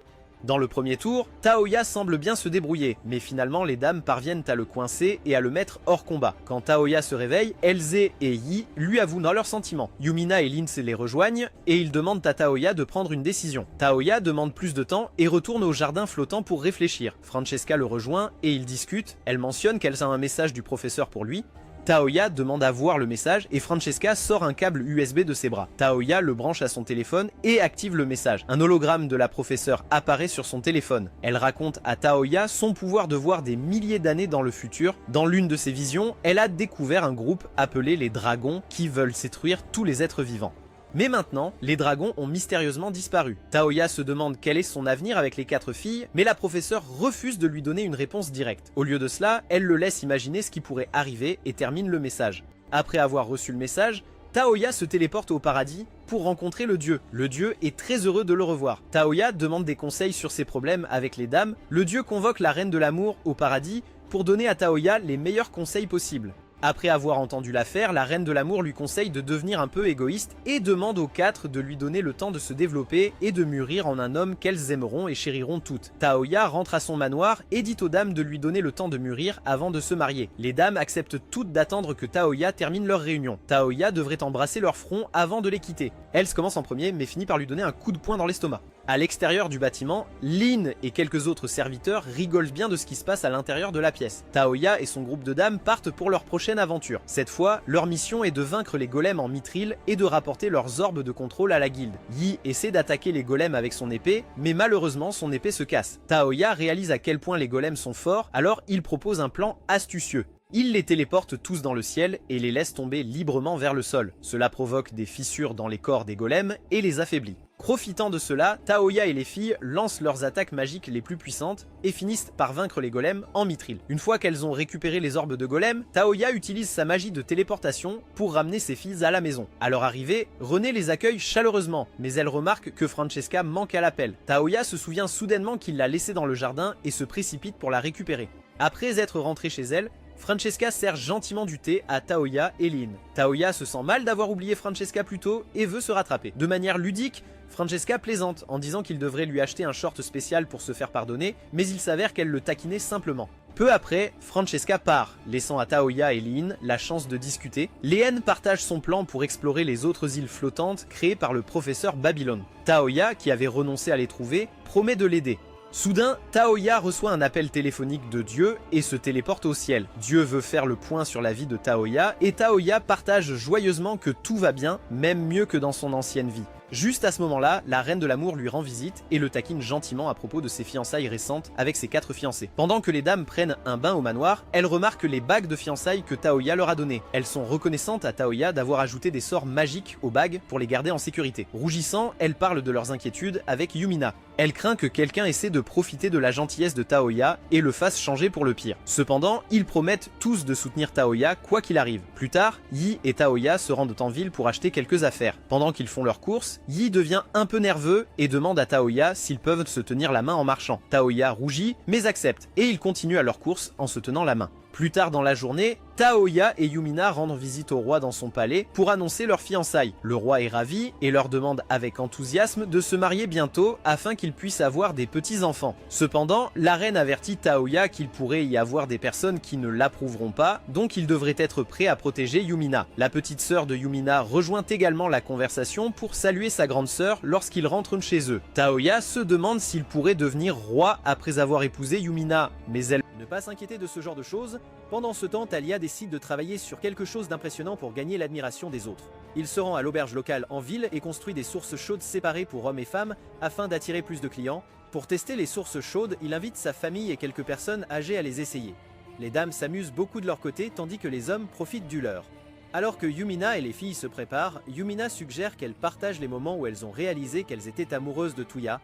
Dans le premier tour, Taoya semble bien se débrouiller, mais finalement les dames parviennent à le coincer et à le mettre hors combat. Quand Taoya se réveille, Elze et Yi lui avouent dans leurs sentiments. Yumina et Linz les rejoignent et ils demandent à Taoya de prendre une décision. Taoya demande plus de temps et retourne au jardin flottant pour réfléchir. Francesca le rejoint et ils discutent. Elle mentionne qu'elle a un message du professeur pour lui. Taoya demande à voir le message et Francesca sort un câble USB de ses bras. Taoya le branche à son téléphone et active le message. Un hologramme de la professeure apparaît sur son téléphone. Elle raconte à Taoya son pouvoir de voir des milliers d'années dans le futur. Dans l'une de ses visions, elle a découvert un groupe appelé les dragons qui veulent détruire tous les êtres vivants. Mais maintenant, les dragons ont mystérieusement disparu. Taoya se demande quel est son avenir avec les 4 filles, mais la professeure refuse de lui donner une réponse directe. Au lieu de cela, elle le laisse imaginer ce qui pourrait arriver et termine le message. Après avoir reçu le message, Taoya se téléporte au paradis pour rencontrer le dieu. Le dieu est très heureux de le revoir. Taoya demande des conseils sur ses problèmes avec les dames. Le dieu convoque la reine de l'amour au paradis pour donner à Taoya les meilleurs conseils possibles. Après avoir entendu l'affaire, la reine de l'amour lui conseille de devenir un peu égoïste et demande aux 4 de lui donner le temps de se développer et de mûrir en un homme qu'elles aimeront et chériront toutes. Taoya rentre à son manoir et dit aux dames de lui donner le temps de mûrir avant de se marier. Les dames acceptent toutes d'attendre que Taoya termine leur réunion. Taoya devrait embrasser leur front avant de les quitter. Elle commence en premier mais finit par lui donner un coup de poing dans l'estomac. À l'extérieur du bâtiment, Lin et quelques autres serviteurs rigolent bien de ce qui se passe à l'intérieur de la pièce. Taoya et son groupe de dames partent pour leur prochaine aventure. Cette fois, leur mission est de vaincre les golems en mithril et de rapporter leurs orbes de contrôle à la guilde. Yi essaie d'attaquer les golems avec son épée, mais malheureusement son épée se casse. Taoya réalise à quel point les golems sont forts, alors il propose un plan astucieux. Il les téléporte tous dans le ciel et les laisse tomber librement vers le sol. Cela provoque des fissures dans les corps des golems et les affaiblit. Profitant de cela, Taoya et les filles lancent leurs attaques magiques les plus puissantes et finissent par vaincre les golems en mithril. Une fois qu'elles ont récupéré les orbes de golem, Taoya utilise sa magie de téléportation pour ramener ses filles à la maison. À leur arrivée, René les accueille chaleureusement, mais elle remarque que Francesca manque à l'appel. Taoya se souvient soudainement qu'il l'a laissée dans le jardin et se précipite pour la récupérer. Après être rentrée chez elle, Francesca sert gentiment du thé à Taoya et Lin. Taoya se sent mal d'avoir oublié Francesca plus tôt et veut se rattraper. De manière ludique, Francesca plaisante en disant qu'il devrait lui acheter un short spécial pour se faire pardonner, mais il s'avère qu'elle le taquinait simplement. Peu après, Francesca part, laissant à Taoya et Lin la chance de discuter. Leen partage son plan pour explorer les autres îles flottantes créées par le professeur Babylone. Taoya, qui avait renoncé à les trouver, promet de l'aider. Soudain, Taoya reçoit un appel téléphonique de Dieu et se téléporte au ciel. Dieu veut faire le point sur la vie de Taoya et Taoya partage joyeusement que tout va bien, même mieux que dans son ancienne vie. Juste à ce moment-là, la reine de l'amour lui rend visite et le taquine gentiment à propos de ses fiançailles récentes avec ses 4 fiancés. Pendant que les dames prennent un bain au manoir, elles remarquent les bagues de fiançailles que Taoya leur a données. Elles sont reconnaissantes à Taoya d'avoir ajouté des sorts magiques aux bagues pour les garder en sécurité. Rougissant, elles parlent de leurs inquiétudes avec Yumina. Elle craint que quelqu'un essaie de profiter de la gentillesse de Taoya et le fasse changer pour le pire. Cependant, ils promettent tous de soutenir Taoya quoi qu'il arrive. Plus tard, Yi et Taoya se rendent en ville pour acheter quelques affaires. Pendant qu'ils font leurs courses, Yi devient un peu nerveux et demande à Taoya s'ils peuvent se tenir la main en marchant. Taoya rougit mais accepte et ils continuent à leur course en se tenant la main. Plus tard dans la journée, Taoya et Yumina rendent visite au roi dans son palais pour annoncer leurs fiançailles. Le roi est ravi et leur demande avec enthousiasme de se marier bientôt afin qu'ils puissent avoir des petits-enfants. Cependant, la reine avertit Taoya qu'il pourrait y avoir des personnes qui ne l'approuveront pas, donc il devrait être prêt à protéger Yumina. La petite sœur de Yumina rejoint également la conversation pour saluer sa grande sœur lorsqu'ils rentrent chez eux. Taoya se demande s'il pourrait devenir roi après avoir épousé Yumina, mais elle ne pas s'inquiéter de ce genre de choses. Pendant ce temps, Talia décide de travailler sur quelque chose d'impressionnant pour gagner l'admiration des autres. Il se rend à l'auberge locale en ville et construit des sources chaudes séparées pour hommes et femmes afin d'attirer plus de clients. Pour tester les sources chaudes, il invite sa famille et quelques personnes âgées à les essayer. Les dames s'amusent beaucoup de leur côté tandis que les hommes profitent du leur. Alors que Yumina et les filles se préparent, Yumina suggère qu'elles partagent les moments où elles ont réalisé qu'elles étaient amoureuses de Tuya.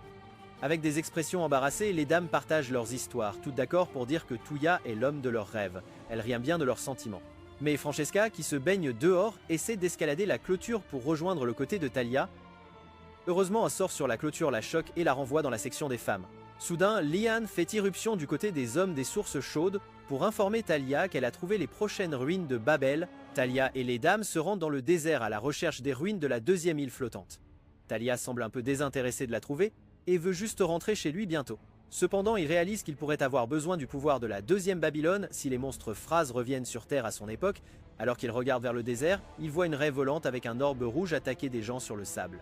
Avec des expressions embarrassées, les dames partagent leurs histoires, toutes d'accord pour dire que Tuya est l'homme de leurs rêves. Elle rient bien de leurs sentiments. Mais Francesca, qui se baigne dehors, essaie d'escalader la clôture pour rejoindre le côté de Talia. Heureusement, un sort sur la clôture la choque et la renvoie dans la section des femmes. Soudain, Lian fait irruption du côté des hommes des sources chaudes pour informer Talia qu'elle a trouvé les prochaines ruines de Babel. Talia et les dames se rendent dans le désert à la recherche des ruines de la deuxième île flottante. Talia semble un peu désintéressée de la trouver et veut juste rentrer chez lui bientôt. Cependant, il réalise qu'il pourrait avoir besoin du pouvoir de la deuxième Babylone si les monstres phrases reviennent sur Terre à son époque. Alors qu'il regarde vers le désert, il voit une raie volante avec un orbe rouge attaquer des gens sur le sable.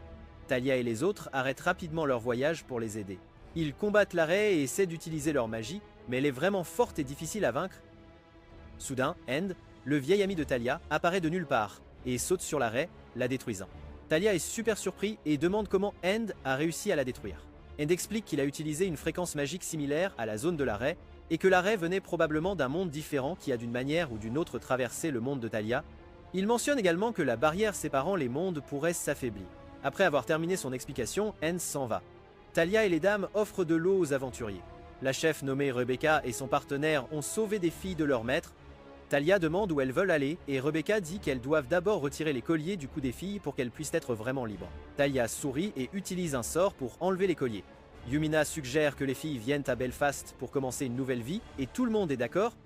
Talia et les autres arrêtent rapidement leur voyage pour les aider. Ils combattent la raie et essaient d'utiliser leur magie, mais elle est vraiment forte et difficile à vaincre. Soudain, End, le vieil ami de Talia, apparaît de nulle part et saute sur la raie, la détruisant. Talia est super surpris et demande comment End a réussi à la détruire. End explique qu'il a utilisé une fréquence magique similaire à la zone de la raie et que la raie venait probablement d'un monde différent qui a d'une manière ou d'une autre traversé le monde de Talia. Il mentionne également que la barrière séparant les mondes pourrait s'affaiblir. Après avoir terminé son explication, End s'en va. Talia et les dames offrent de l'eau aux aventuriers. La chef nommée Rebecca et son partenaire ont sauvé des filles de leur maître. Talia demande où elles veulent aller et Rebecca dit qu'elles doivent d'abord retirer les colliers du cou des filles pour qu'elles puissent être vraiment libres. Talia sourit et utilise un sort pour enlever les colliers. Yumina suggère que les filles viennent à Belfast pour commencer une nouvelle vie et tout le monde est d'accord.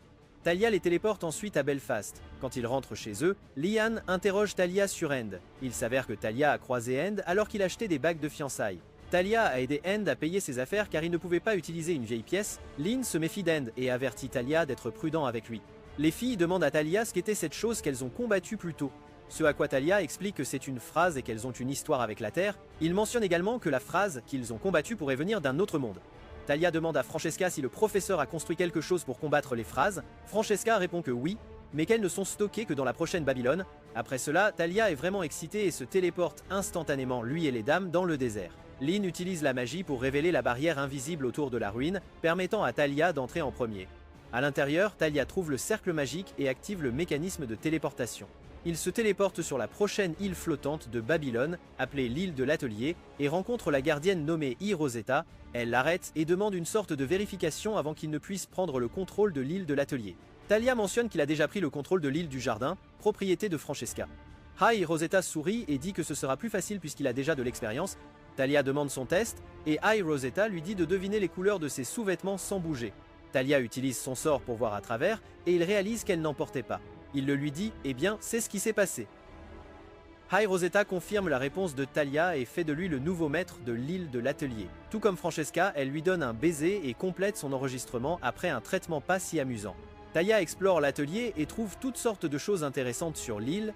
Talia les téléporte ensuite à Belfast. Quand ils rentrent chez eux, Lian interroge Talia sur End. Il s'avère que Talia a croisé End alors qu'il achetait des bagues de fiançailles. Talia a aidé End à payer ses affaires car il ne pouvait pas utiliser une vieille pièce. Lin se méfie d'End et avertit Talia d'être prudent avec lui. Les filles demandent à Talia ce qu'était cette chose qu'elles ont combattue plus tôt. Ce à quoi Talia explique que c'est une phrase et qu'elles ont une histoire avec la Terre. Il mentionne également que la phrase qu'ils ont combattue pourrait venir d'un autre monde. Talia demande à Francesca si le professeur a construit quelque chose pour combattre les phrases. Francesca répond que oui, mais qu'elles ne sont stockées que dans la prochaine Babylone. Après cela, Talia est vraiment excitée et se téléporte instantanément, lui et les dames, dans le désert. Lin utilise la magie pour révéler la barrière invisible autour de la ruine, permettant à Talia d'entrer en premier. À l'intérieur, Talia trouve le cercle magique et active le mécanisme de téléportation. Il se téléporte sur la prochaine île flottante de Babylone, appelée l'île de l'Atelier, et rencontre la gardienne nommée Rosetta. Elle l'arrête et demande une sorte de vérification avant qu'il ne puisse prendre le contrôle de l'île de l'Atelier. Talia mentionne qu'il a déjà pris le contrôle de l'île du Jardin, propriété de Francesca. Rosetta sourit et dit que ce sera plus facile puisqu'il a déjà de l'expérience. Talia demande son test, et Rosetta lui dit de deviner les couleurs de ses sous-vêtements sans bouger. Talia utilise son sort pour voir à travers, et il réalise qu'elle n'en portait pas. Il le lui dit, eh bien, c'est ce qui s'est passé. Rosetta confirme la réponse de Talia et fait de lui le nouveau maître de l'île de l'Atelier. Tout comme Francesca, elle lui donne un baiser et complète son enregistrement après un traitement pas si amusant. Talia explore l'atelier et trouve toutes sortes de choses intéressantes sur l'île.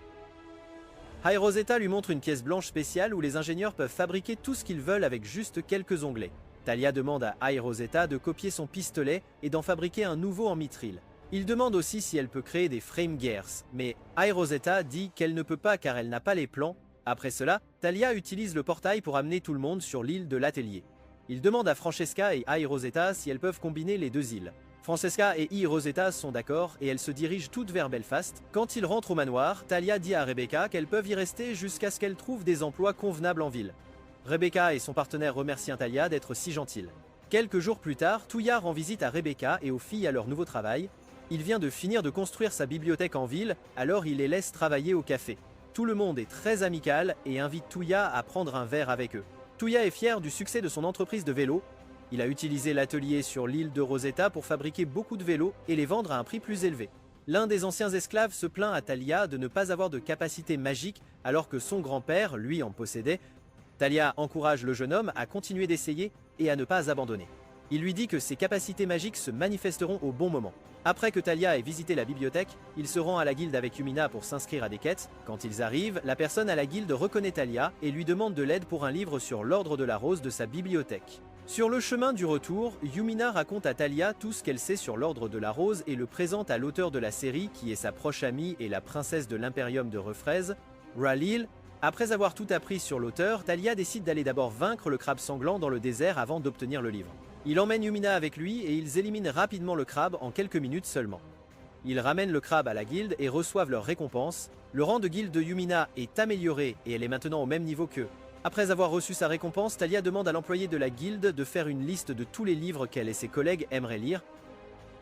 Rosetta lui montre une pièce blanche spéciale où les ingénieurs peuvent fabriquer tout ce qu'ils veulent avec juste quelques onglets. Talia demande à Ai Rosetta de copier son pistolet et d'en fabriquer un nouveau en mithril. Il demande aussi si elle peut créer des frame gears, mais Ai Rosetta dit qu'elle ne peut pas car elle n'a pas les plans. Après cela, Talia utilise le portail pour amener tout le monde sur l'île de l'atelier. Il demande à Francesca et Ai Rosetta si elles peuvent combiner les deux îles. Francesca et Ai Rosetta sont d'accord et elles se dirigent toutes vers Belfast. Quand ils rentrent au manoir, Talia dit à Rebecca qu'elles peuvent y rester jusqu'à ce qu'elles trouvent des emplois convenables en ville. Rebecca et son partenaire remercient Talia d'être si gentille. Quelques jours plus tard, Tuya rend visite à Rebecca et aux filles à leur nouveau travail. Il vient de finir de construire sa bibliothèque en ville, alors il les laisse travailler au café. Tout le monde est très amical et invite Tuya à prendre un verre avec eux. Tuya est fier du succès de son entreprise de vélo. Il a utilisé l'atelier sur l'île de Rosetta pour fabriquer beaucoup de vélos et les vendre à un prix plus élevé. L'un des anciens esclaves se plaint à Talia de ne pas avoir de capacité magique alors que son grand-père, lui, en possédait. Talia encourage le jeune homme à continuer d'essayer et à ne pas abandonner. Il lui dit que ses capacités magiques se manifesteront au bon moment. Après que Talia ait visité la bibliothèque, il se rend à la guilde avec Yumina pour s'inscrire à des quêtes. Quand ils arrivent, la personne à la guilde reconnaît Talia et lui demande de l'aide pour un livre sur l'ordre de la rose de sa bibliothèque. Sur le chemin du retour, Yumina raconte à Talia tout ce qu'elle sait sur l'ordre de la rose et le présente à l'auteur de la série qui est sa proche amie et la princesse de l'impérium de Refraise, Ralil. Après avoir tout appris sur l'auteur, Talia décide d'aller d'abord vaincre le crabe sanglant dans le désert avant d'obtenir le livre. Il emmène Yumina avec lui et ils éliminent rapidement le crabe en quelques minutes seulement. Ils ramènent le crabe à la guilde et reçoivent leur récompense. Le rang de guilde de Yumina est amélioré et elle est maintenant au même niveau qu'eux. Après avoir reçu sa récompense, Talia demande à l'employé de la guilde de faire une liste de tous les livres qu'elle et ses collègues aimeraient lire.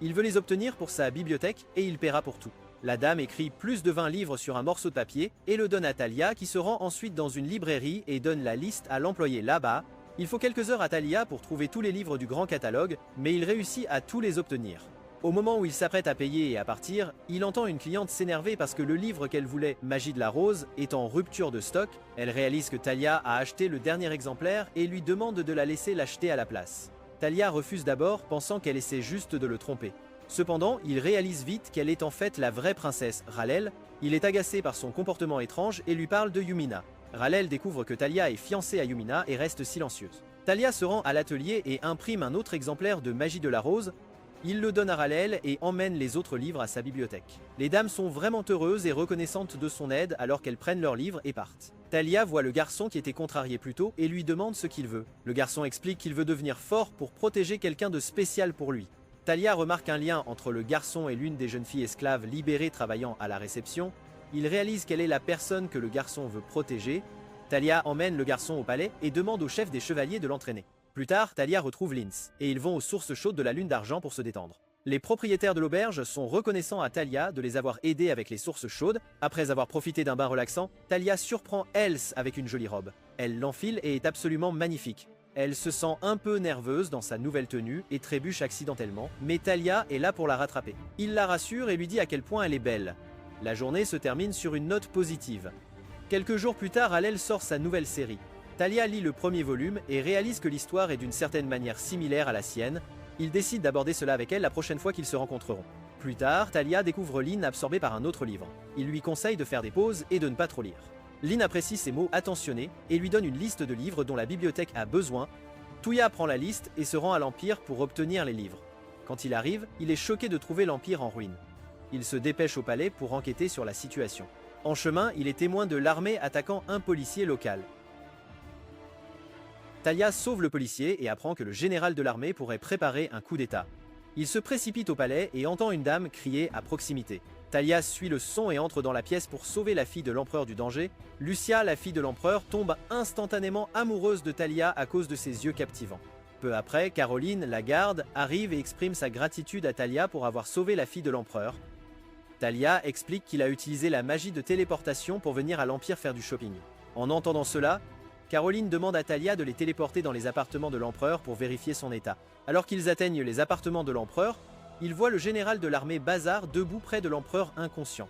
Il veut les obtenir pour sa bibliothèque et il paiera pour tout. La dame écrit plus de 20 livres sur un morceau de papier et le donne à Talia qui se rend ensuite dans une librairie et donne la liste à l'employé là-bas. Il faut quelques heures à Talia pour trouver tous les livres du grand catalogue, mais il réussit à tous les obtenir. Au moment où il s'apprête à payer et à partir, il entend une cliente s'énerver parce que le livre qu'elle voulait, Magie de la Rose, est en rupture de stock. Elle réalise que Talia a acheté le dernier exemplaire et lui demande de la laisser l'acheter à la place. Talia refuse d'abord, pensant qu'elle essaie juste de le tromper. Cependant, il réalise vite qu'elle est en fait la vraie princesse, Ralel. Il est agacé par son comportement étrange et lui parle de Yumina. Ralel découvre que Talia est fiancée à Yumina et reste silencieuse. Talia se rend à l'atelier et imprime un autre exemplaire de Magie de la Rose. Il le donne à Ralel et emmène les autres livres à sa bibliothèque. Les dames sont vraiment heureuses et reconnaissantes de son aide alors qu'elles prennent leurs livres et partent. Talia voit le garçon qui était contrarié plus tôt et lui demande ce qu'il veut. Le garçon explique qu'il veut devenir fort pour protéger quelqu'un de spécial pour lui. Talia remarque un lien entre le garçon et l'une des jeunes filles esclaves libérées travaillant à la réception. Il réalise qu'elle est la personne que le garçon veut protéger. Talia emmène le garçon au palais et demande au chef des chevaliers de l'entraîner. Plus tard, Talia retrouve Linz, et ils vont aux sources chaudes de la lune d'argent pour se détendre. Les propriétaires de l'auberge sont reconnaissants à Talia de les avoir aidés avec les sources chaudes. Après avoir profité d'un bain relaxant, Talia surprend Else avec une jolie robe. Elle l'enfile et est absolument magnifique. Elle se sent un peu nerveuse dans sa nouvelle tenue et trébuche accidentellement, mais Talia est là pour la rattraper. Il la rassure et lui dit à quel point elle est belle. La journée se termine sur une note positive. Quelques jours plus tard, Hallel sort sa nouvelle série. Talia lit le premier volume et réalise que l'histoire est d'une certaine manière similaire à la sienne. Il décide d'aborder cela avec elle la prochaine fois qu'ils se rencontreront. Plus tard, Talia découvre Lynn absorbée par un autre livre. Il lui conseille de faire des pauses et de ne pas trop lire. Lynn apprécie ses mots attentionnés et lui donne une liste de livres dont la bibliothèque a besoin. Tuya prend la liste et se rend à l'Empire pour obtenir les livres. Quand il arrive, il est choqué de trouver l'Empire en ruine. Il se dépêche au palais pour enquêter sur la situation. En chemin, il est témoin de l'armée attaquant un policier local. Talia sauve le policier et apprend que le général de l'armée pourrait préparer un coup d'état. Il se précipite au palais et entend une dame crier à proximité. Talia suit le son et entre dans la pièce pour sauver la fille de l'empereur du danger. Lucia, la fille de l'empereur, tombe instantanément amoureuse de Talia à cause de ses yeux captivants. Peu après, Caroline, la garde, arrive et exprime sa gratitude à Talia pour avoir sauvé la fille de l'empereur. Talia explique qu'il a utilisé la magie de téléportation pour venir à l'Empire faire du shopping. En entendant cela, Caroline demande à Talia de les téléporter dans les appartements de l'empereur pour vérifier son état. Alors qu'ils atteignent les appartements de l'empereur, ils voient le général de l'armée Bazar debout près de l'empereur inconscient.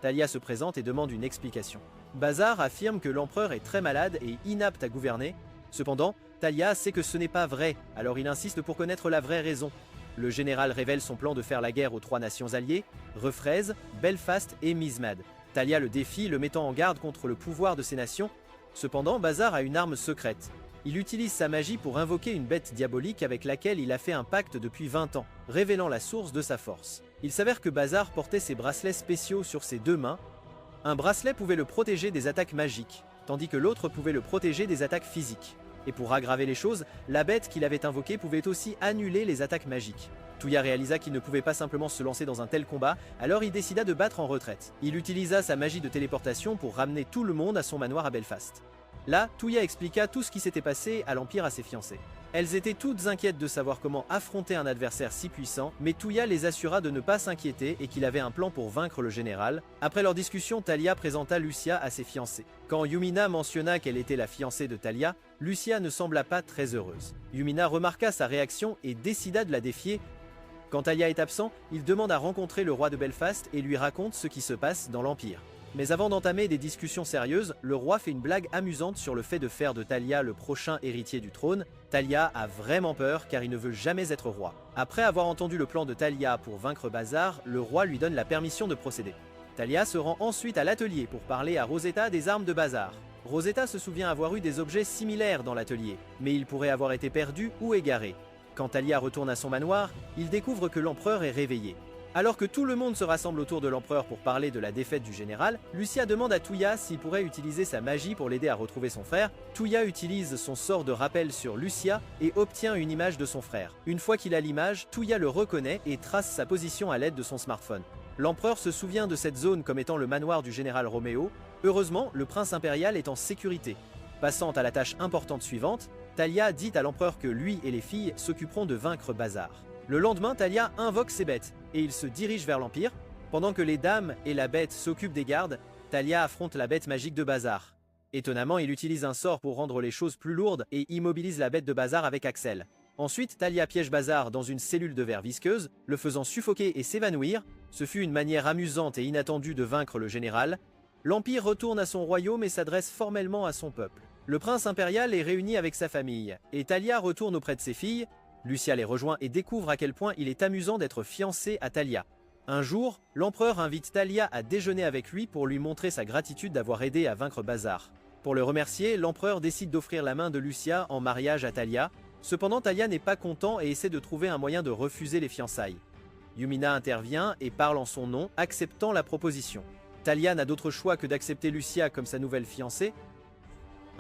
Talia se présente et demande une explication. Bazar affirme que l'empereur est très malade et inapte à gouverner. Cependant, Talia sait que ce n'est pas vrai, alors il insiste pour connaître la vraie raison. Le général révèle son plan de faire la guerre aux 3 nations alliées, Refraise, Belfast et Mizmad. Talia le défie, le mettant en garde contre le pouvoir de ces nations. Cependant, Bazar a une arme secrète. Il utilise sa magie pour invoquer une bête diabolique avec laquelle il a fait un pacte depuis 20 ans, révélant la source de sa force. Il s'avère que Bazar portait ses bracelets spéciaux sur ses deux mains. Un bracelet pouvait le protéger des attaques magiques, tandis que l'autre pouvait le protéger des attaques physiques. Et pour aggraver les choses, la bête qu'il avait invoquée pouvait aussi annuler les attaques magiques. Touya réalisa qu'il ne pouvait pas simplement se lancer dans un tel combat, alors il décida de battre en retraite. Il utilisa sa magie de téléportation pour ramener tout le monde à son manoir à Belfast. Là, Touya expliqua tout ce qui s'était passé à l'Empire à ses fiancées. Elles étaient toutes inquiètes de savoir comment affronter un adversaire si puissant, mais Touya les assura de ne pas s'inquiéter et qu'il avait un plan pour vaincre le général. Après leur discussion, Talia présenta Lucia à ses fiancées. Quand Yumina mentionna qu'elle était la fiancée de Talia, Lucia ne sembla pas très heureuse. Yumina remarqua sa réaction et décida de la défier. Quand Talia est absent, il demande à rencontrer le roi de Belfast et lui raconte ce qui se passe dans l'Empire. Mais avant d'entamer des discussions sérieuses, le roi fait une blague amusante sur le fait de faire de Talia le prochain héritier du trône. Talia a vraiment peur car il ne veut jamais être roi. Après avoir entendu le plan de Talia pour vaincre Bazar, le roi lui donne la permission de procéder. Talia se rend ensuite à l'atelier pour parler à Rosetta des armes de Bazar. Rosetta se souvient avoir eu des objets similaires dans l'atelier, mais ils pourraient avoir été perdus ou égarés. Quand Talia retourne à son manoir, il découvre que l'empereur est réveillé. Alors que tout le monde se rassemble autour de l'empereur pour parler de la défaite du général, Lucia demande à Touya s'il pourrait utiliser sa magie pour l'aider à retrouver son frère. Touya utilise son sort de rappel sur Lucia et obtient une image de son frère. Une fois qu'il a l'image, Touya le reconnaît et trace sa position à l'aide de son smartphone. L'empereur se souvient de cette zone comme étant le manoir du général Roméo. Heureusement, le prince impérial est en sécurité. Passant à la tâche importante suivante, Talia dit à l'empereur que lui et les filles s'occuperont de vaincre Bazar. Le lendemain, Talia invoque ses bêtes, et il se dirige vers l'Empire. Pendant que les dames et la bête s'occupent des gardes, Talia affronte la bête magique de Bazar. Étonnamment, il utilise un sort pour rendre les choses plus lourdes et immobilise la bête de Bazar avec Axel. Ensuite, Talia piège Bazar dans une cellule de verre visqueuse, le faisant suffoquer et s'évanouir. Ce fut une manière amusante et inattendue de vaincre le général. L'Empire retourne à son royaume et s'adresse formellement à son peuple. Le prince impérial est réuni avec sa famille, et Talia retourne auprès de ses filles. Lucia les rejoint et découvre à quel point il est amusant d'être fiancé à Talia. Un jour, l'empereur invite Talia à déjeuner avec lui pour lui montrer sa gratitude d'avoir aidé à vaincre Bazar. Pour le remercier, l'empereur décide d'offrir la main de Lucia en mariage à Talia. Cependant, Talia n'est pas content et essaie de trouver un moyen de refuser les fiançailles. Yumina intervient et parle en son nom, acceptant la proposition. Talia n'a d'autre choix que d'accepter Lucia comme sa nouvelle fiancée.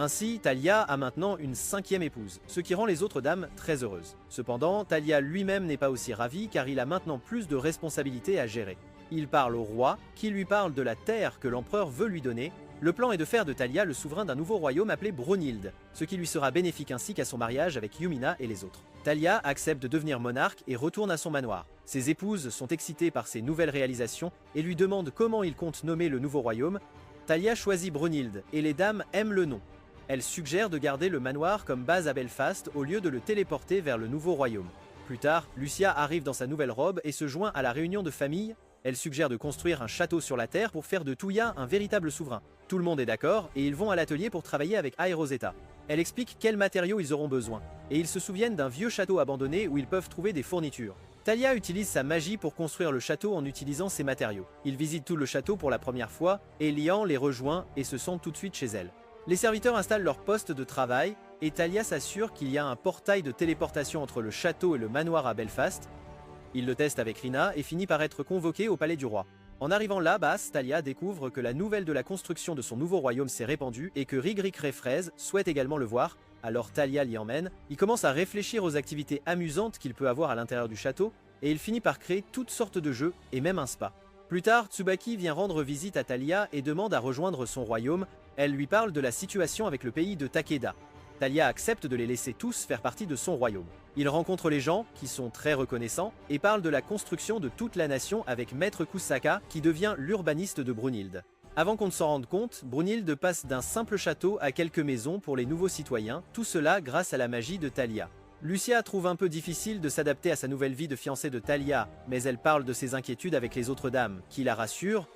Ainsi, Talia a maintenant une 5e épouse, ce qui rend les autres dames très heureuses. Cependant, Talia lui-même n'est pas aussi ravi car il a maintenant plus de responsabilités à gérer. Il parle au roi, qui lui parle de la terre que l'empereur veut lui donner. Le plan est de faire de Talia le souverain d'un nouveau royaume appelé Brunhild, ce qui lui sera bénéfique ainsi qu'à son mariage avec Yumina et les autres. Talia accepte de devenir monarque et retourne à son manoir. Ses épouses sont excitées par ses nouvelles réalisations et lui demandent comment il compte nommer le nouveau royaume. Talia choisit Brunhild et les dames aiment le nom. Elle suggère de garder le manoir comme base à Belfast au lieu de le téléporter vers le nouveau royaume. Plus tard, Lucia arrive dans sa nouvelle robe et se joint à la réunion de famille. Elle suggère de construire un château sur la terre pour faire de Touya un véritable souverain. Tout le monde est d'accord et ils vont à l'atelier pour travailler avec Rosetta. Elle explique quels matériaux ils auront besoin, et ils se souviennent d'un vieux château abandonné où ils peuvent trouver des fournitures. Talia utilise sa magie pour construire le château en utilisant ces matériaux. Ils visitent tout le château pour la première fois, et Lian les rejoint et se sent tout de suite chez elle. Les serviteurs installent leur poste de travail, et Talia s'assure qu'il y a un portail de téléportation entre le château et le manoir à Belfast. Il le teste avec Rina et finit par être convoqué au palais du roi. En arrivant là-bas, Talia découvre que la nouvelle de la construction de son nouveau royaume s'est répandue et que Rigric Rayfraise souhaite également le voir. Alors Talia l'y emmène. Il commence à réfléchir aux activités amusantes qu'il peut avoir à l'intérieur du château, et il finit par créer toutes sortes de jeux et même un spa. Plus tard, Tsubaki vient rendre visite à Talia et demande à rejoindre son royaume. Elle lui parle de la situation avec le pays de Takeda. Talia accepte de les laisser tous faire partie de son royaume. Il rencontre les gens, qui sont très reconnaissants, et parle de la construction de toute la nation avec Maître Kusaka, qui devient l'urbaniste de Brunhild. Avant qu'on ne s'en rende compte, Brunhild passe d'un simple château à quelques maisons pour les nouveaux citoyens, tout cela grâce à la magie de Talia. Lucia trouve un peu difficile de s'adapter à sa nouvelle vie de fiancée de Talia, mais elle parle de ses inquiétudes avec les autres dames, qui la rassurent.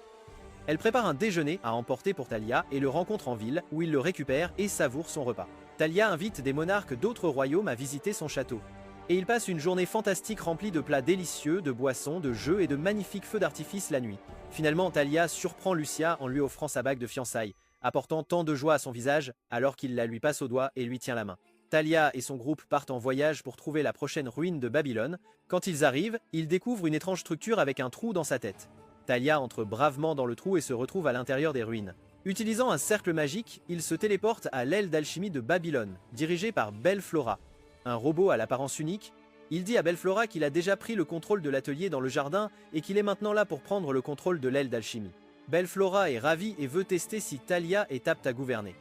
Elle prépare un déjeuner à emporter pour Talia et le rencontre en ville, où il le récupère et savoure son repas. Talia invite des monarques d'autres royaumes à visiter son château. Et ils passent une journée fantastique remplie de plats délicieux, de boissons, de jeux et de magnifiques feux d'artifice la nuit. Finalement, Talia surprend Lucia en lui offrant sa bague de fiançailles, apportant tant de joie à son visage alors qu'il la lui passe au doigt et lui tient la main. Talia et son groupe partent en voyage pour trouver la prochaine ruine de Babylone. Quand ils arrivent, ils découvrent une étrange structure avec un trou dans sa tête. Talia entre bravement dans le trou et se retrouve à l'intérieur des ruines. Utilisant un cercle magique, il se téléporte à l'aile d'alchimie de Babylone, dirigée par Bellflora. Un robot à l'apparence unique, il dit à Bellflora qu'il a déjà pris le contrôle de l'atelier dans le jardin et qu'il est maintenant là pour prendre le contrôle de l'aile d'alchimie. Bellflora est ravie et veut tester si Talia est apte à gouverner.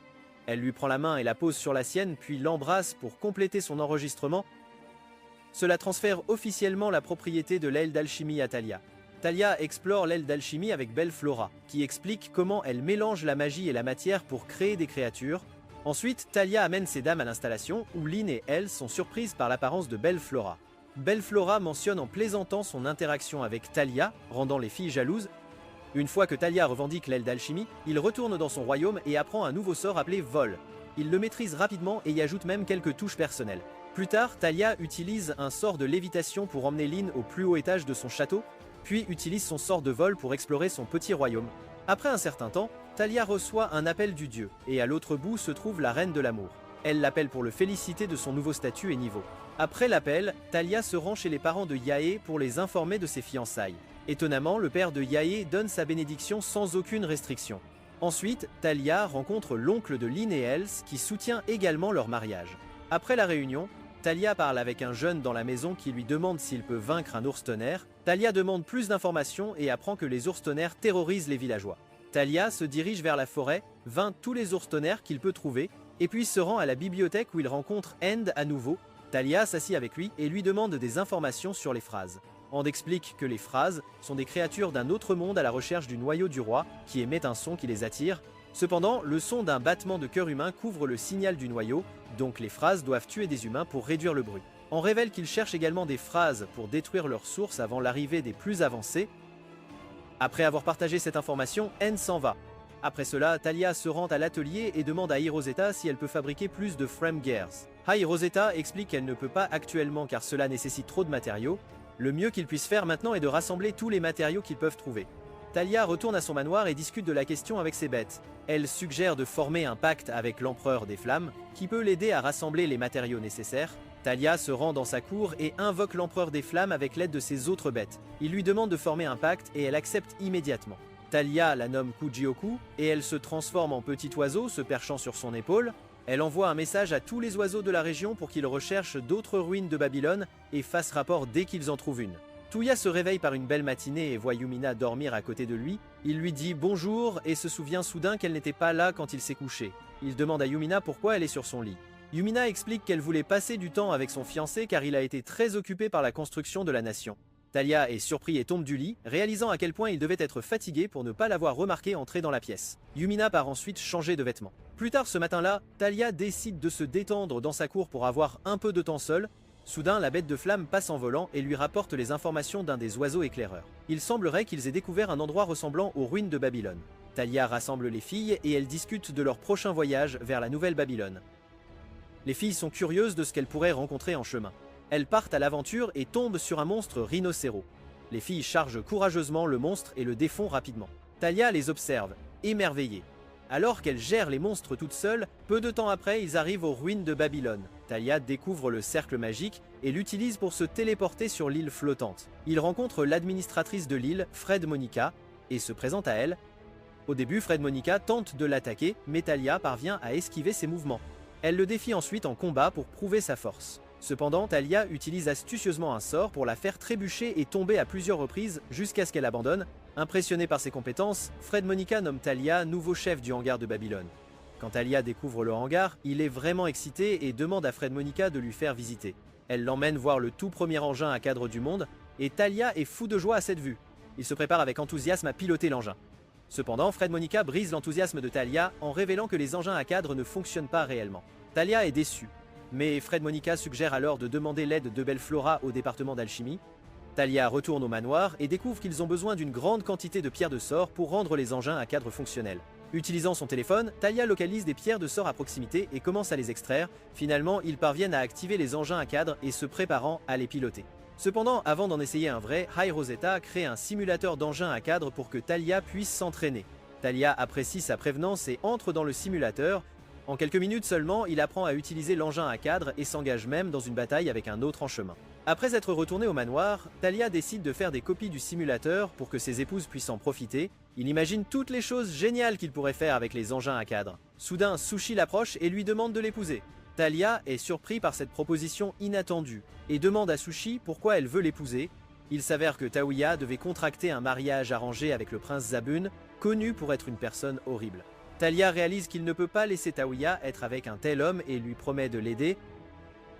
Elle lui prend la main et la pose sur la sienne, puis l'embrasse pour compléter son enregistrement. Cela transfère officiellement la propriété de l'aile d'alchimie à Talia. Talia explore l'aile d'alchimie avec Bellflora, qui explique comment elle mélange la magie et la matière pour créer des créatures. Ensuite, Talia amène ses dames à l'installation, où Lynn et Elle sont surprises par l'apparence de Bellflora. Bellflora mentionne en plaisantant son interaction avec Talia, rendant les filles jalouses. Une fois que Talia revendique l'aile d'alchimie, il retourne dans son royaume et apprend un nouveau sort appelé Vol. Il le maîtrise rapidement et y ajoute même quelques touches personnelles. Plus tard, Talia utilise un sort de lévitation pour emmener Lynn au plus haut étage de son château, puis utilise son sort de vol pour explorer son petit royaume. Après un certain temps, Talia reçoit un appel du dieu, et à l'autre bout se trouve la reine de l'amour. Elle l'appelle pour le féliciter de son nouveau statut et niveau. Après l'appel, Talia se rend chez les parents de Yaé pour les informer de ses fiançailles. Étonnamment, le père de Yaé donne sa bénédiction sans aucune restriction. Ensuite, Talia rencontre l'oncle de Lynn et Els qui soutient également leur mariage. Après la réunion, Talia parle avec un jeune dans la maison qui lui demande s'il peut vaincre un ours tonnerre. Talia demande plus d'informations et apprend que les ours tonnerres terrorisent les villageois. Talia se dirige vers la forêt, vainc tous les ours tonnerres qu'il peut trouver, et puis se rend à la bibliothèque où il rencontre End à nouveau. Talia s'assied avec lui et lui demande des informations sur les phrases. End explique que les phrases sont des créatures d'un autre monde à la recherche du noyau du roi, qui émettent un son qui les attire. Cependant, le son d'un battement de cœur humain couvre le signal du noyau, donc les phrases doivent tuer des humains pour réduire le bruit. On révèle qu'il cherche également des phrases pour détruire leur source avant l'arrivée des plus avancés. Après avoir partagé cette information, N s'en va. Après cela, Talia se rend à l'atelier et demande à Rosetta si elle peut fabriquer plus de frame gears. Rosetta explique qu'elle ne peut pas actuellement car cela nécessite trop de matériaux. Le mieux qu'ils puissent faire maintenant est de rassembler tous les matériaux qu'ils peuvent trouver. Talia retourne à son manoir et discute de la question avec ses bêtes. Elle suggère de former un pacte avec l'empereur des flammes, qui peut l'aider à rassembler les matériaux nécessaires. Talia se rend dans sa cour et invoque l'empereur des flammes avec l'aide de ses autres bêtes. Il lui demande de former un pacte et elle accepte immédiatement. Talia la nomme Kujioku et elle se transforme en petit oiseau se perchant sur son épaule. Elle envoie un message à tous les oiseaux de la région pour qu'ils recherchent d'autres ruines de Babylone et fassent rapport dès qu'ils en trouvent une. Touya se réveille par une belle matinée et voit Yumina dormir à côté de lui. Il lui dit bonjour et se souvient soudain qu'elle n'était pas là quand il s'est couché. Il demande à Yumina pourquoi elle est sur son lit. Yumina explique qu'elle voulait passer du temps avec son fiancé car il a été très occupé par la construction de la nation. Talia est surpris et tombe du lit, réalisant à quel point il devait être fatigué pour ne pas l'avoir remarqué entrer dans la pièce. Yumina part ensuite changer de vêtements. Plus tard ce matin-là, Talia décide de se détendre dans sa cour pour avoir un peu de temps seul. Soudain, la bête de flamme passe en volant et lui rapporte les informations d'un des oiseaux éclaireurs. Il semblerait qu'ils aient découvert un endroit ressemblant aux ruines de Babylone. Talia rassemble les filles et elles discutent de leur prochain voyage vers la nouvelle Babylone. Les filles sont curieuses de ce qu'elles pourraient rencontrer en chemin. Elles partent à l'aventure et tombent sur un monstre rhinocéro. Les filles chargent courageusement le monstre et le défont rapidement. Talia les observe, émerveillée. Alors qu'elle gère les monstres toute seule, peu de temps après, ils arrivent aux ruines de Babylone. Talia découvre le cercle magique et l'utilise pour se téléporter sur l'île flottante. Il rencontre l'administratrice de l'île, Fred Monica, et se présente à elle. Au début, Fred Monica tente de l'attaquer, mais Talia parvient à esquiver ses mouvements. Elle le défie ensuite en combat pour prouver sa force. Cependant, Talia utilise astucieusement un sort pour la faire trébucher et tomber à plusieurs reprises jusqu'à ce qu'elle abandonne. Impressionné par ses compétences, Fred Monica nomme Talia nouveau chef du hangar de Babylone. Quand Talia découvre le hangar, il est vraiment excité et demande à Fred Monica de lui faire visiter. Elle l'emmène voir le tout premier engin à cadre du monde, et Talia est fou de joie à cette vue. Il se prépare avec enthousiasme à piloter l'engin. Cependant, Fred Monica brise l'enthousiasme de Talia en révélant que les engins à cadre ne fonctionnent pas réellement. Talia est déçue, mais Fred Monica suggère alors de demander l'aide de Bellflora au département d'alchimie. Talia retourne au manoir et découvre qu'ils ont besoin d'une grande quantité de pierres de sort pour rendre les engins à cadre fonctionnels. Utilisant son téléphone, Talia localise des pierres de sort à proximité et commence à les extraire. Finalement, ils parviennent à activer les engins à cadre et se préparant à les piloter. Cependant, avant d'en essayer un vrai, Rosetta crée un simulateur d'engins à cadre pour que Talia puisse s'entraîner. Talia apprécie sa prévenance et entre dans le simulateur. En quelques minutes seulement, il apprend à utiliser l'engin à cadre et s'engage même dans une bataille avec un autre en chemin. Après être retourné au manoir, Talia décide de faire des copies du simulateur pour que ses épouses puissent en profiter. Il imagine toutes les choses géniales qu'il pourrait faire avec les engins à cadre. Soudain, Sushi l'approche et lui demande de l'épouser. Talia est surpris par cette proposition inattendue et demande à Sushi pourquoi elle veut l'épouser. Il s'avère que Taouya devait contracter un mariage arrangé avec le prince Zabun, connu pour être une personne horrible. Talia réalise qu'il ne peut pas laisser Taouya être avec un tel homme et lui promet de l'aider.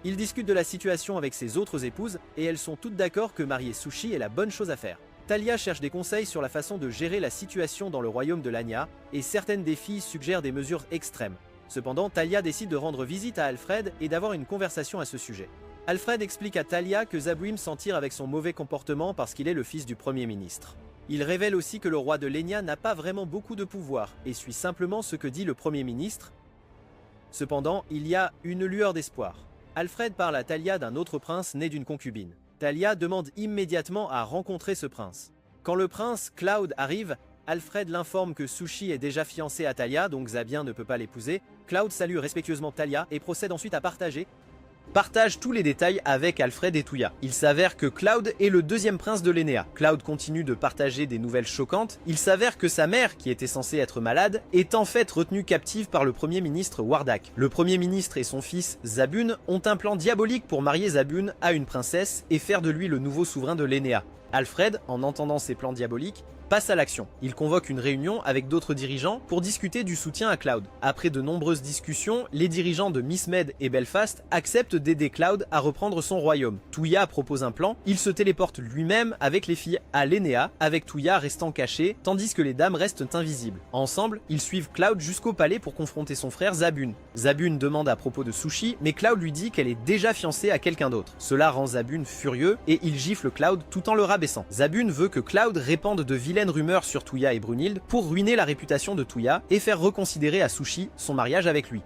Il discute de la situation avec ses autres épouses et elles sont toutes d'accord que marier Sushi est la bonne chose à faire. Talia cherche des conseils sur la façon de gérer la situation dans le royaume de Lania et certaines des filles suggèrent des mesures extrêmes. Cependant, Talia décide de rendre visite à Alfred et d'avoir une conversation à ce sujet. Alfred explique à Talia que Zabwim s'en tire avec son mauvais comportement parce qu'il est le fils du Premier ministre. Il révèle aussi que le roi de Lenia n'a pas vraiment beaucoup de pouvoir et suit simplement ce que dit le Premier ministre. Cependant, il y a une lueur d'espoir. Alfred parle à Talia d'un autre prince né d'une concubine. Talia demande immédiatement à rencontrer ce prince. Quand le prince, Cloud, arrive, Alfred l'informe que Sushi est déjà fiancé à Talia, donc Zabien ne peut pas l'épouser. Cloud salue respectueusement Talia et procède ensuite à partage tous les détails avec Alfred et Touya. Il s'avère que Cloud est le deuxième prince de Lénéa. Cloud continue de partager des nouvelles choquantes. Il s'avère que sa mère, qui était censée être malade, est en fait retenue captive par le premier ministre Wardak. Le premier ministre et son fils Zabun ont un plan diabolique pour marier Zabun à une princesse et faire de lui le nouveau souverain de Lénéa. Alfred, en entendant ces plans diaboliques, passe à l'action. Il convoque une réunion avec d'autres dirigeants pour discuter du soutien à Cloud. Après de nombreuses discussions, les dirigeants de Miss Med et Belfast acceptent d'aider Cloud à reprendre son royaume. Touya propose un plan, il se téléporte lui-même avec les filles à Lénéa, avec Touya restant caché, tandis que les dames restent invisibles. Ensemble, ils suivent Cloud jusqu'au palais pour confronter son frère Zabun. Zabun demande à propos de Sushi, mais Cloud lui dit qu'elle est déjà fiancée à quelqu'un d'autre. Cela rend Zabun furieux et il gifle Cloud tout en le rabaissant. Zabun veut que Cloud répande de vilaines rumeurs sur Touya et Brunhild pour ruiner la réputation de Touya et faire reconsidérer à Sushi son mariage avec lui.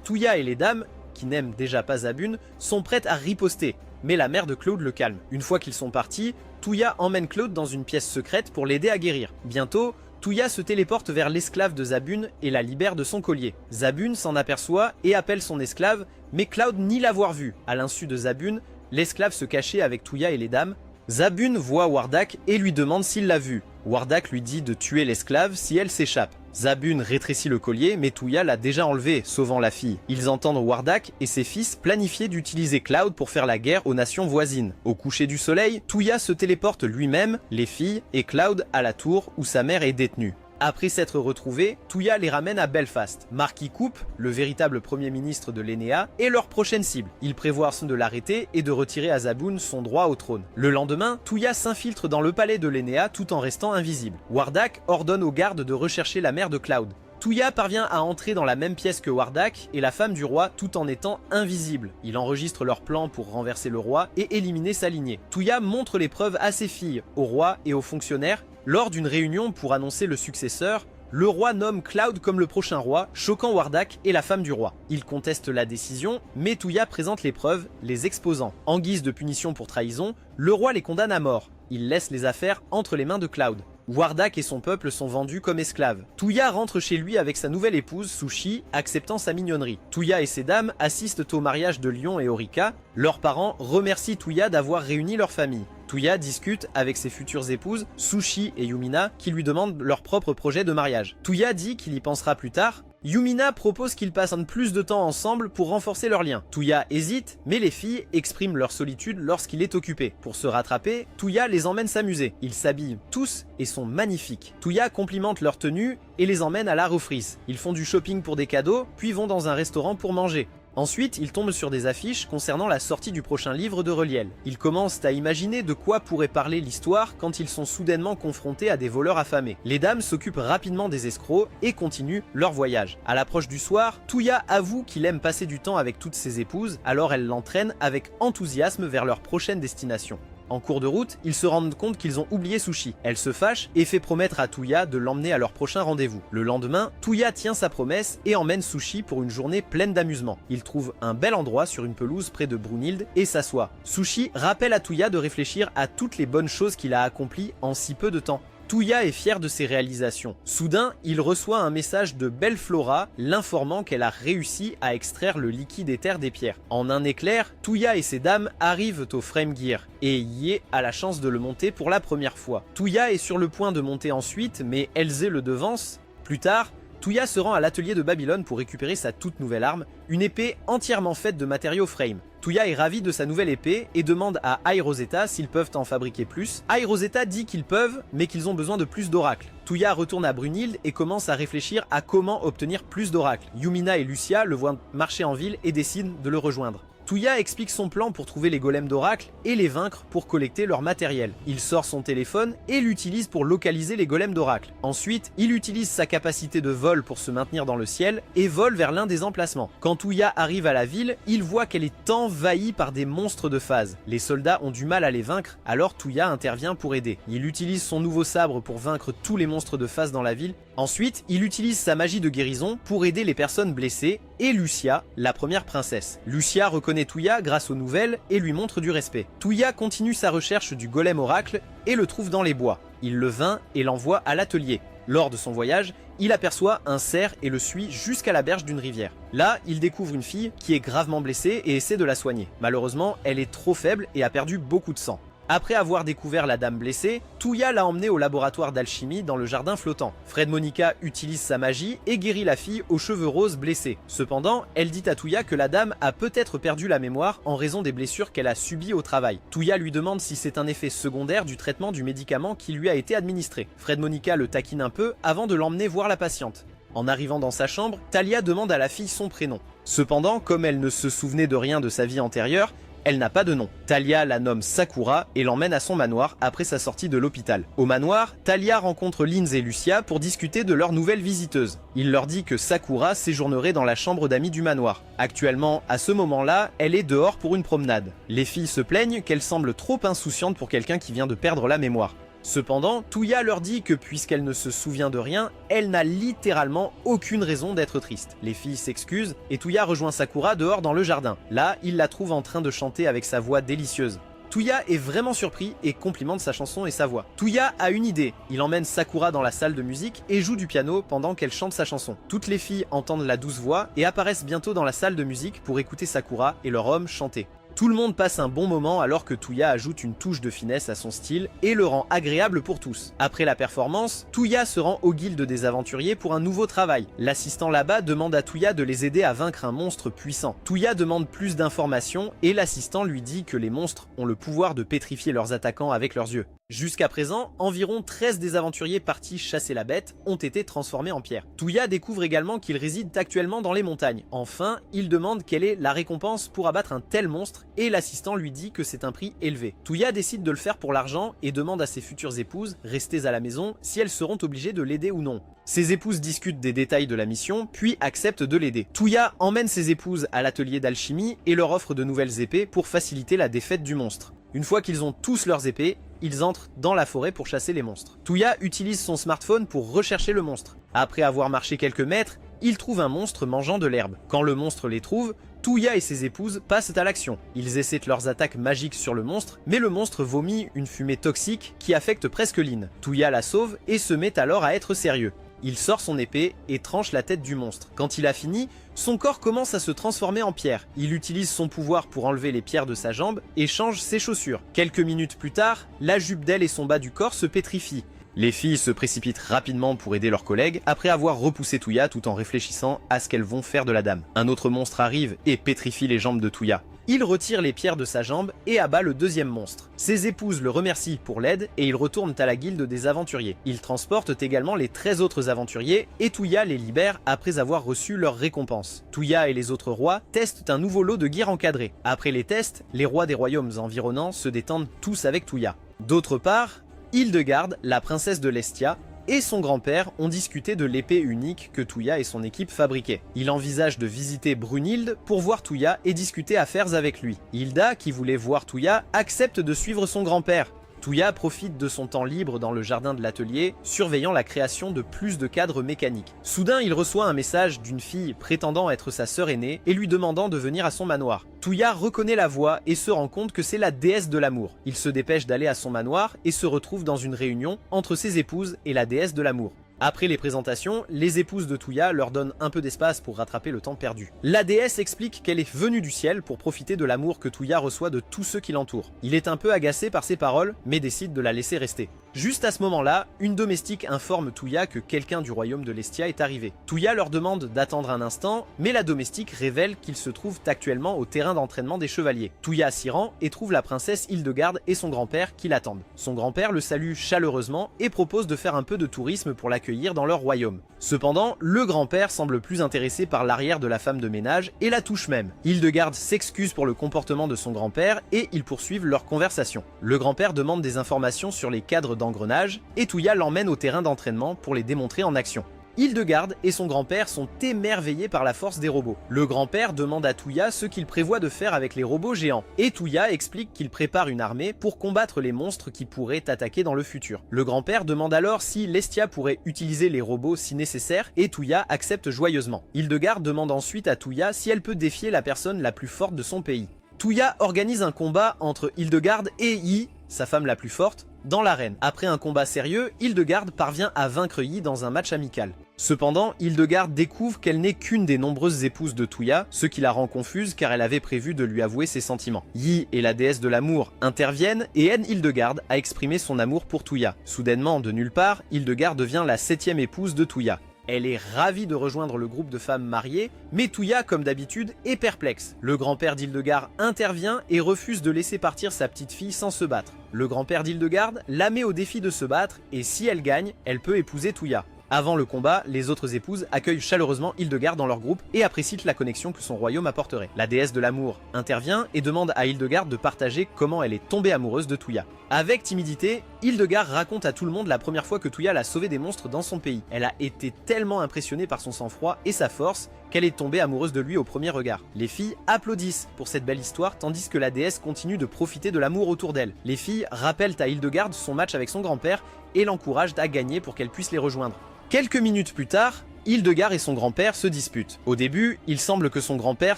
Touya et les dames, qui n'aiment déjà pas Zabun, sont prêtes à riposter, mais la mère de Claude le calme. Une fois qu'ils sont partis, Touya emmène Claude dans une pièce secrète pour l'aider à guérir. Bientôt, Touya se téléporte vers l'esclave de Zabun et la libère de son collier. Zabun s'en aperçoit et appelle son esclave, mais Cloud nie l'avoir vu. À l'insu de Zabun, l'esclave se cachait avec Touya et les dames. Zabun voit Wardak et lui demande s'il l'a vue. Wardak lui dit de tuer l'esclave si elle s'échappe. Zabun rétrécit le collier, mais Touya l'a déjà enlevé, sauvant la fille. Ils entendent Wardak et ses fils planifier d'utiliser Cloud pour faire la guerre aux nations voisines. Au coucher du soleil, Touya se téléporte lui-même, les filles et Cloud à la tour où sa mère est détenue. Après s'être retrouvés, Touya les ramène à Belfast. Marquis Coupe, le véritable premier ministre de Lénéa, est leur prochaine cible. Il prévoit de l'arrêter et de retirer à Zabun son droit au trône. Le lendemain, Touya s'infiltre dans le palais de Lénéa tout en restant invisible. Wardak ordonne aux gardes de rechercher la mère de Cloud. Touya parvient à entrer dans la même pièce que Wardak et la femme du roi tout en étant invisible. Il enregistre leur plan pour renverser le roi et éliminer sa lignée. Touya montre les preuves à ses filles, au roi et aux fonctionnaires. Lors d'une réunion pour annoncer le successeur, le roi nomme Cloud comme le prochain roi, choquant Wardak et la femme du roi. Il conteste la décision, mais Touya présente les preuves, les exposant. En guise de punition pour trahison, le roi les condamne à mort. Il laisse les affaires entre les mains de Cloud. Wardak et son peuple sont vendus comme esclaves. Touya rentre chez lui avec sa nouvelle épouse, Sushi, acceptant sa mignonnerie. Touya et ses dames assistent au mariage de Lion et Orika. Leurs parents remercient Touya d'avoir réuni leur famille. Touya discute avec ses futures épouses, Sushi et Yumina, qui lui demandent leur propre projet de mariage. Touya dit qu'il y pensera plus tard. Yumina propose qu'ils passent plus de temps ensemble pour renforcer leurs liens. Touya hésite, mais les filles expriment leur solitude lorsqu'il est occupé. Pour se rattraper, Touya les emmène s'amuser. Ils s'habillent tous et sont magnifiques. Touya complimente leur tenue et les emmène à la refrise. Ils font du shopping pour des cadeaux, puis vont dans un restaurant pour manger. Ensuite, ils tombent sur des affiches concernant la sortie du prochain livre de Reliel. Ils commencent à imaginer de quoi pourrait parler l'histoire quand ils sont soudainement confrontés à des voleurs affamés. Les dames s'occupent rapidement des escrocs et continuent leur voyage. À l'approche du soir, Touya avoue qu'il aime passer du temps avec toutes ses épouses, alors elle l'entraîne avec enthousiasme vers leur prochaine destination. En cours de route, ils se rendent compte qu'ils ont oublié Sushi. Elle se fâche et fait promettre à Touya de l'emmener à leur prochain rendez-vous. Le lendemain, Touya tient sa promesse et emmène Sushi pour une journée pleine d'amusement. Il trouve un bel endroit sur une pelouse près de Brunhild et s'assoit. Sushi rappelle à Touya de réfléchir à toutes les bonnes choses qu'il a accomplies en si peu de temps. Touya est fier de ses réalisations. Soudain, il reçoit un message de Belleflora l'informant qu'elle a réussi à extraire le liquide éther des pierres. En un éclair, Touya et ses dames arrivent au Frame Gear et Yi a la chance de le monter pour la première fois. Touya est sur le point de monter ensuite, mais Elzé le devance. Plus tard, Touya se rend à l'atelier de Babylone pour récupérer sa toute nouvelle arme, une épée entièrement faite de matériaux Frame. Touya est ravi de sa nouvelle épée et demande à Ai Rosetta s'ils peuvent en fabriquer plus. Ai Rosetta dit qu'ils peuvent, mais qu'ils ont besoin de plus d'oracles. Touya retourne à Brunhilde et commence à réfléchir à comment obtenir plus d'oracles. Yumina et Lucia le voient marcher en ville et décident de le rejoindre. Touya explique son plan pour trouver les golems d'oracle et les vaincre pour collecter leur matériel. Il sort son téléphone et l'utilise pour localiser les golems d'oracle. Ensuite, il utilise sa capacité de vol pour se maintenir dans le ciel et vole vers l'un des emplacements. Quand Touya arrive à la ville, il voit qu'elle est envahie par des monstres de phase. Les soldats ont du mal à les vaincre, alors Touya intervient pour aider. Il utilise son nouveau sabre pour vaincre tous les monstres de phase dans la ville. Ensuite, il utilise sa magie de guérison pour aider les personnes blessées et Lucia, la première princesse. Lucia reconnaît Touya grâce aux nouvelles et lui montre du respect. Touya continue sa recherche du golem oracle et le trouve dans les bois. Il le vainc et l'envoie à l'atelier. Lors de son voyage, il aperçoit un cerf et le suit jusqu'à la berge d'une rivière. Là, il découvre une fille qui est gravement blessée et essaie de la soigner. Malheureusement, elle est trop faible et a perdu beaucoup de sang. Après avoir découvert la dame blessée, Touya l'a emmenée au laboratoire d'alchimie dans le jardin flottant. Fred Monica utilise sa magie et guérit la fille aux cheveux roses blessés. Cependant, elle dit à Touya que la dame a peut-être perdu la mémoire en raison des blessures qu'elle a subies au travail. Touya lui demande si c'est un effet secondaire du traitement du médicament qui lui a été administré. Fred Monica le taquine un peu avant de l'emmener voir la patiente. En arrivant dans sa chambre, Talia demande à la fille son prénom. Cependant, comme elle ne se souvenait de rien de sa vie antérieure, elle n'a pas de nom. Talia la nomme Sakura et l'emmène à son manoir après sa sortie de l'hôpital. Au manoir, Talia rencontre Linz et Lucia pour discuter de leur nouvelle visiteuse. Il leur dit que Sakura séjournerait dans la chambre d'amis du manoir. Actuellement, à ce moment-là, elle est dehors pour une promenade. Les filles se plaignent qu'elle semble trop insouciante pour quelqu'un qui vient de perdre la mémoire. Cependant, Touya leur dit que puisqu'elle ne se souvient de rien, elle n'a littéralement aucune raison d'être triste. Les filles s'excusent et Touya rejoint Sakura dehors dans le jardin. Là, il la trouve en train de chanter avec sa voix délicieuse. Touya est vraiment surpris et complimente sa chanson et sa voix. Touya a une idée, il emmène Sakura dans la salle de musique et joue du piano pendant qu'elle chante sa chanson. Toutes les filles entendent la douce voix et apparaissent bientôt dans la salle de musique pour écouter Sakura et leur homme chanter. Tout le monde passe un bon moment alors que Touya ajoute une touche de finesse à son style et le rend agréable pour tous. Après la performance, Touya se rend au guilde des aventuriers pour un nouveau travail. L'assistant là-bas demande à Touya de les aider à vaincre un monstre puissant. Touya demande plus d'informations et l'assistant lui dit que les monstres ont le pouvoir de pétrifier leurs attaquants avec leurs yeux. Jusqu'à présent, environ 13 des aventuriers partis chasser la bête ont été transformés en pierre. Touya découvre également qu'ils résident actuellement dans les montagnes. Enfin, il demande quelle est la récompense pour abattre un tel monstre et l'assistant lui dit que c'est un prix élevé. Touya décide de le faire pour l'argent et demande à ses futures épouses, restées à la maison, si elles seront obligées de l'aider ou non. Ses épouses discutent des détails de la mission, puis acceptent de l'aider. Touya emmène ses épouses à l'atelier d'alchimie et leur offre de nouvelles épées pour faciliter la défaite du monstre. Une fois qu'ils ont tous leurs épées, ils entrent dans la forêt pour chasser les monstres. Touya utilise son smartphone pour rechercher le monstre. Après avoir marché quelques mètres, il trouve un monstre mangeant de l'herbe. Quand le monstre les trouve, Touya et ses épouses passent à l'action. Ils essaient leurs attaques magiques sur le monstre, mais le monstre vomit une fumée toxique qui affecte presque Lynn. Touya la sauve et se met alors à être sérieux. Il sort son épée et tranche la tête du monstre. Quand il a fini, son corps commence à se transformer en pierre. Il utilise son pouvoir pour enlever les pierres de sa jambe et change ses chaussures. Quelques minutes plus tard, la jupe d'aile et son bas du corps se pétrifient. Les filles se précipitent rapidement pour aider leurs collègues après avoir repoussé Touya tout en réfléchissant à ce qu'elles vont faire de la dame. Un autre monstre arrive et pétrifie les jambes de Touya. Il retire les pierres de sa jambe et abat le deuxième monstre. Ses épouses le remercient pour l'aide et ils retournent à la guilde des aventuriers. Ils transportent également les 13 autres aventuriers et Touya les libère après avoir reçu leur récompense. Touya et les autres rois testent un nouveau lot de gear encadré. Après les tests, les rois des royaumes environnants se détendent tous avec Touya. D'autre part, Hildegarde, la princesse de l'Estia, et son grand-père ont discuté de l'épée unique que Touya et son équipe fabriquaient. Il envisage de visiter Brunhilde pour voir Touya et discuter affaires avec lui. Hilda, qui voulait voir Touya, accepte de suivre son grand-père. Touya profite de son temps libre dans le jardin de l'atelier, surveillant la création de plus de cadres mécaniques. Soudain, il reçoit un message d'une fille prétendant être sa sœur aînée et lui demandant de venir à son manoir. Touya reconnaît la voix et se rend compte que c'est la déesse de l'amour. Il se dépêche d'aller à son manoir et se retrouve dans une réunion entre ses épouses et la déesse de l'amour. Après les présentations, les épouses de Touya leur donnent un peu d'espace pour rattraper le temps perdu. La déesse explique qu'elle est venue du ciel pour profiter de l'amour que Touya reçoit de tous ceux qui l'entourent. Il est un peu agacé par ses paroles, mais décide de la laisser rester. Juste à ce moment-là, une domestique informe Touya que quelqu'un du royaume de Lestia est arrivé. Touya leur demande d'attendre un instant, mais la domestique révèle qu'ils se trouvent actuellement au terrain d'entraînement des chevaliers. Touya s'y rend et trouve la princesse Hildegarde et son grand-père qui l'attendent. Son grand-père le salue chaleureusement et propose de faire un peu de tourisme pour l'accueillir dans leur royaume. Cependant, le grand-père semble plus intéressé par l'arrière de la femme de ménage et la touche même. Hildegarde s'excuse pour le comportement de son grand-père et ils poursuivent leur conversation. Le grand-père demande des informations sur les cadres d'engrenage et Touya l'emmène au terrain d'entraînement pour les démontrer en action. Hildegarde et son grand-père sont émerveillés par la force des robots. Le grand-père demande à Touya ce qu'il prévoit de faire avec les robots géants, et Touya explique qu'il prépare une armée pour combattre les monstres qui pourraient attaquer dans le futur. Le grand-père demande alors si Lestia pourrait utiliser les robots si nécessaire, et Touya accepte joyeusement. Hildegarde demande ensuite à Touya si elle peut défier la personne la plus forte de son pays. Touya organise un combat entre Hildegarde et Yi, sa femme la plus forte, dans l'arène. Après un combat sérieux, Hildegarde parvient à vaincre Yi dans un match amical. Cependant, Hildegarde découvre qu'elle n'est qu'une des nombreuses épouses de Touya, ce qui la rend confuse car elle avait prévu de lui avouer ses sentiments. Yi et la déesse de l'amour interviennent et aident Hildegarde à exprimer son amour pour Touya. Soudainement, de nulle part, Hildegarde devient la 7e épouse de Touya. Elle est ravie de rejoindre le groupe de femmes mariées, mais Touya, comme d'habitude, est perplexe. Le grand-père d'Hildegarde intervient et refuse de laisser partir sa petite fille sans se battre. Le grand-père d'Hildegarde la met au défi de se battre et si elle gagne, elle peut épouser Touya. Avant le combat, les autres épouses accueillent chaleureusement Hildegarde dans leur groupe et apprécient la connexion que son royaume apporterait. La déesse de l'amour intervient et demande à Hildegarde de partager comment elle est tombée amoureuse de Touya. Avec timidité, Hildegarde raconte à tout le monde la première fois que Touya l'a sauvé des monstres dans son pays. Elle a été tellement impressionnée par son sang-froid et sa force qu'elle est tombée amoureuse de lui au premier regard. Les filles applaudissent pour cette belle histoire tandis que la déesse continue de profiter de l'amour autour d'elle. Les filles rappellent à Hildegarde son match avec son grand-père et l'encouragent à gagner pour qu'elle puisse les rejoindre. Quelques minutes plus tard, Hildegarde et son grand-père se disputent. Au début, il semble que son grand-père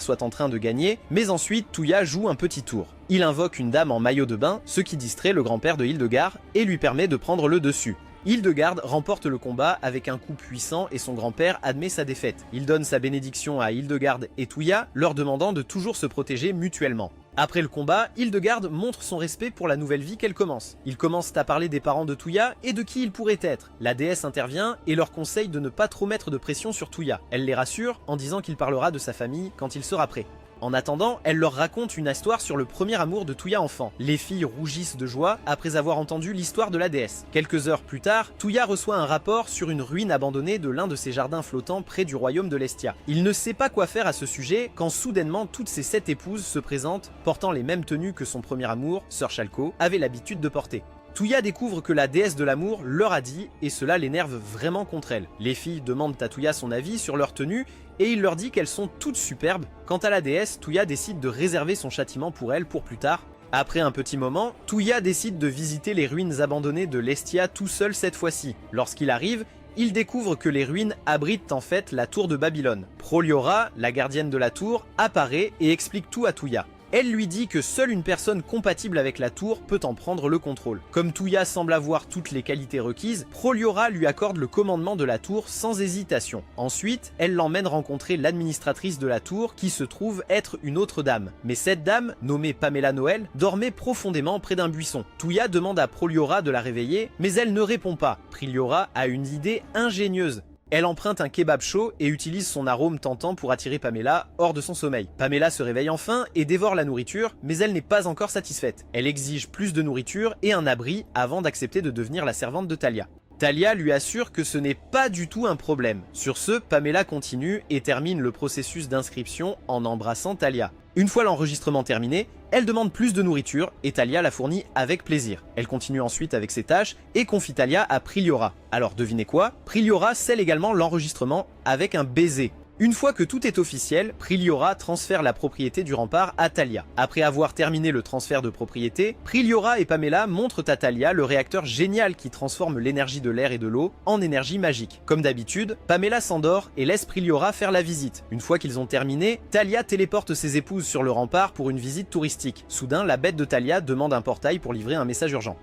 soit en train de gagner, mais ensuite Touya joue un petit tour. Il invoque une dame en maillot de bain, ce qui distrait le grand-père de Hildegarde et lui permet de prendre le dessus. Hildegarde remporte le combat avec un coup puissant et son grand-père admet sa défaite. Il donne sa bénédiction à Hildegarde et Touya, leur demandant de toujours se protéger mutuellement. Après le combat, Hildegarde montre son respect pour la nouvelle vie qu'elle commence. Ils commencent à parler des parents de Touya et de qui ils pourraient être. La déesse intervient et leur conseille de ne pas trop mettre de pression sur Touya. Elle les rassure en disant qu'il parlera de sa famille quand il sera prêt. En attendant, elle leur raconte une histoire sur le premier amour de Touya enfant. Les filles rougissent de joie après avoir entendu l'histoire de la déesse. Quelques heures plus tard, Touya reçoit un rapport sur une ruine abandonnée de l'un de ses jardins flottants près du royaume de Lestia. Il ne sait pas quoi faire à ce sujet quand soudainement toutes ses 7 épouses se présentent, portant les mêmes tenues que son premier amour, Sœur Shalko, avait l'habitude de porter. Touya découvre que la déesse de l'amour leur a dit et cela l'énerve vraiment contre elle. Les filles demandent à Touya son avis sur leur tenue et il leur dit qu'elles sont toutes superbes. Quant à la déesse, Touya décide de réserver son châtiment pour elle pour plus tard. Après un petit moment, Touya décide de visiter les ruines abandonnées de Lestia tout seul cette fois-ci. Lorsqu'il arrive, il découvre que les ruines abritent en fait la tour de Babylone. Proliora, la gardienne de la tour, apparaît et explique tout à Touya. Elle lui dit que seule une personne compatible avec la tour peut en prendre le contrôle. Comme Touya semble avoir toutes les qualités requises, Proliora lui accorde le commandement de la tour sans hésitation. Ensuite, elle l'emmène rencontrer l'administratrice de la tour qui se trouve être une autre dame. Mais cette dame, nommée Pamela Noël, dormait profondément près d'un buisson. Touya demande à Proliora de la réveiller, mais elle ne répond pas. Proliora a une idée ingénieuse. Elle emprunte un kebab chaud et utilise son arôme tentant pour attirer Pamela hors de son sommeil. Pamela se réveille enfin et dévore la nourriture, mais elle n'est pas encore satisfaite. Elle exige plus de nourriture et un abri avant d'accepter de devenir la servante de Talia. Talia lui assure que ce n'est pas du tout un problème. Sur ce, Pamela continue et termine le processus d'inscription en embrassant Talia. Une fois l'enregistrement terminé, elle demande plus de nourriture et Talia la fournit avec plaisir. Elle continue ensuite avec ses tâches et confie Talia à Priliora. Alors devinez quoi? Priliora scelle également l'enregistrement avec un baiser. Une fois que tout est officiel, Priliora transfère la propriété du rempart à Thalia. Après avoir terminé le transfert de propriété, Priliora et Pamela montrent à Thalia le réacteur génial qui transforme l'énergie de l'air et de l'eau en énergie magique. Comme d'habitude, Pamela s'endort et laisse Priliora faire la visite. Une fois qu'ils ont terminé, Thalia téléporte ses épouses sur le rempart pour une visite touristique. Soudain, la bête de Thalia demande un portail pour livrer un message urgent.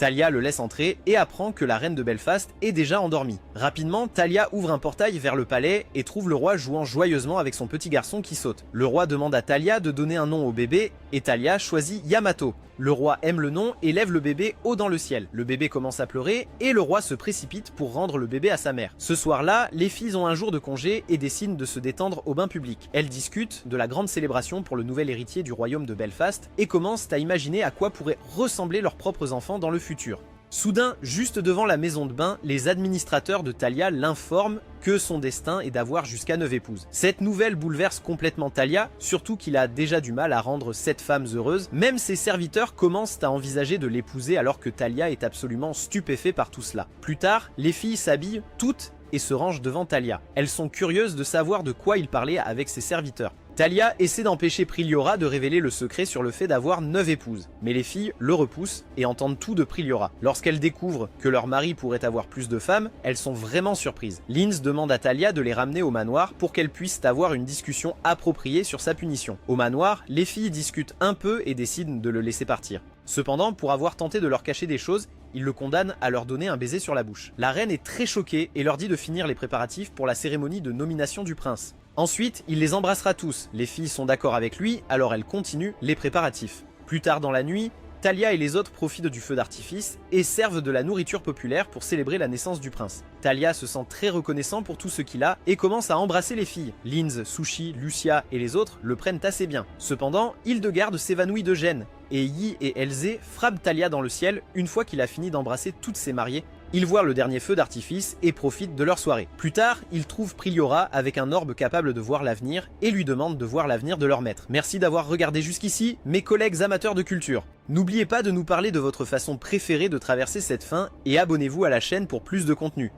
Thalia le laisse entrer et apprend que la reine de Belfast est déjà endormie. Rapidement, Thalia ouvre un portail vers le palais et trouve le roi jouant joyeusement avec son petit garçon qui saute. Le roi demande à Thalia de donner un nom au bébé et Thalia choisit Yamato. Le roi aime le nom et lève le bébé haut dans le ciel. Le bébé commence à pleurer et le roi se précipite pour rendre le bébé à sa mère. Ce soir-là, les filles ont un jour de congé et décident de se détendre au bain public. Elles discutent de la grande célébration pour le nouvel héritier du royaume de Belfast et commencent à imaginer à quoi pourraient ressembler leurs propres enfants dans le futur. Soudain, juste devant la maison de bain, les administrateurs de Thalia l'informent que son destin est d'avoir jusqu'à 9 épouses. Cette nouvelle bouleverse complètement Thalia, surtout qu'il a déjà du mal à rendre cette femme heureuse. Même ses serviteurs commencent à envisager de l'épouser alors que Thalia est absolument stupéfait par tout cela. Plus tard, les filles s'habillent toutes et se rangent devant Thalia. Elles sont curieuses de savoir de quoi il parlait avec ses serviteurs. Thalia essaie d'empêcher Priliora de révéler le secret sur le fait d'avoir 9 épouses, mais les filles le repoussent et entendent tout de Priliora. Lorsqu'elles découvrent que leur mari pourrait avoir plus de femmes, elles sont vraiment surprises. Linz demande à Thalia de les ramener au manoir pour qu'elles puissent avoir une discussion appropriée sur sa punition. Au manoir, les filles discutent un peu et décident de le laisser partir. Cependant, pour avoir tenté de leur cacher des choses, il le condamne à leur donner un baiser sur la bouche. La reine est très choquée et leur dit de finir les préparatifs pour la cérémonie de nomination du prince. Ensuite, il les embrassera tous. Les filles sont d'accord avec lui, alors elles continuent les préparatifs. Plus tard dans la nuit, Thalia et les autres profitent du feu d'artifice et servent de la nourriture populaire pour célébrer la naissance du prince. Thalia se sent très reconnaissant pour tout ce qu'il a et commence à embrasser les filles. Linz, Sushi, Lucia et les autres le prennent assez bien. Cependant, Hildegarde s'évanouit de gêne et Yi et Elzé frappent Thalia dans le ciel une fois qu'il a fini d'embrasser toutes ses mariées. Ils voient le dernier feu d'artifice et profitent de leur soirée. Plus tard, ils trouvent Priliora avec un orbe capable de voir l'avenir et lui demandent de voir l'avenir de leur maître. Merci d'avoir regardé jusqu'ici, mes collègues amateurs de culture. N'oubliez pas de nous parler de votre façon préférée de traverser cette fin et abonnez-vous à la chaîne pour plus de contenu.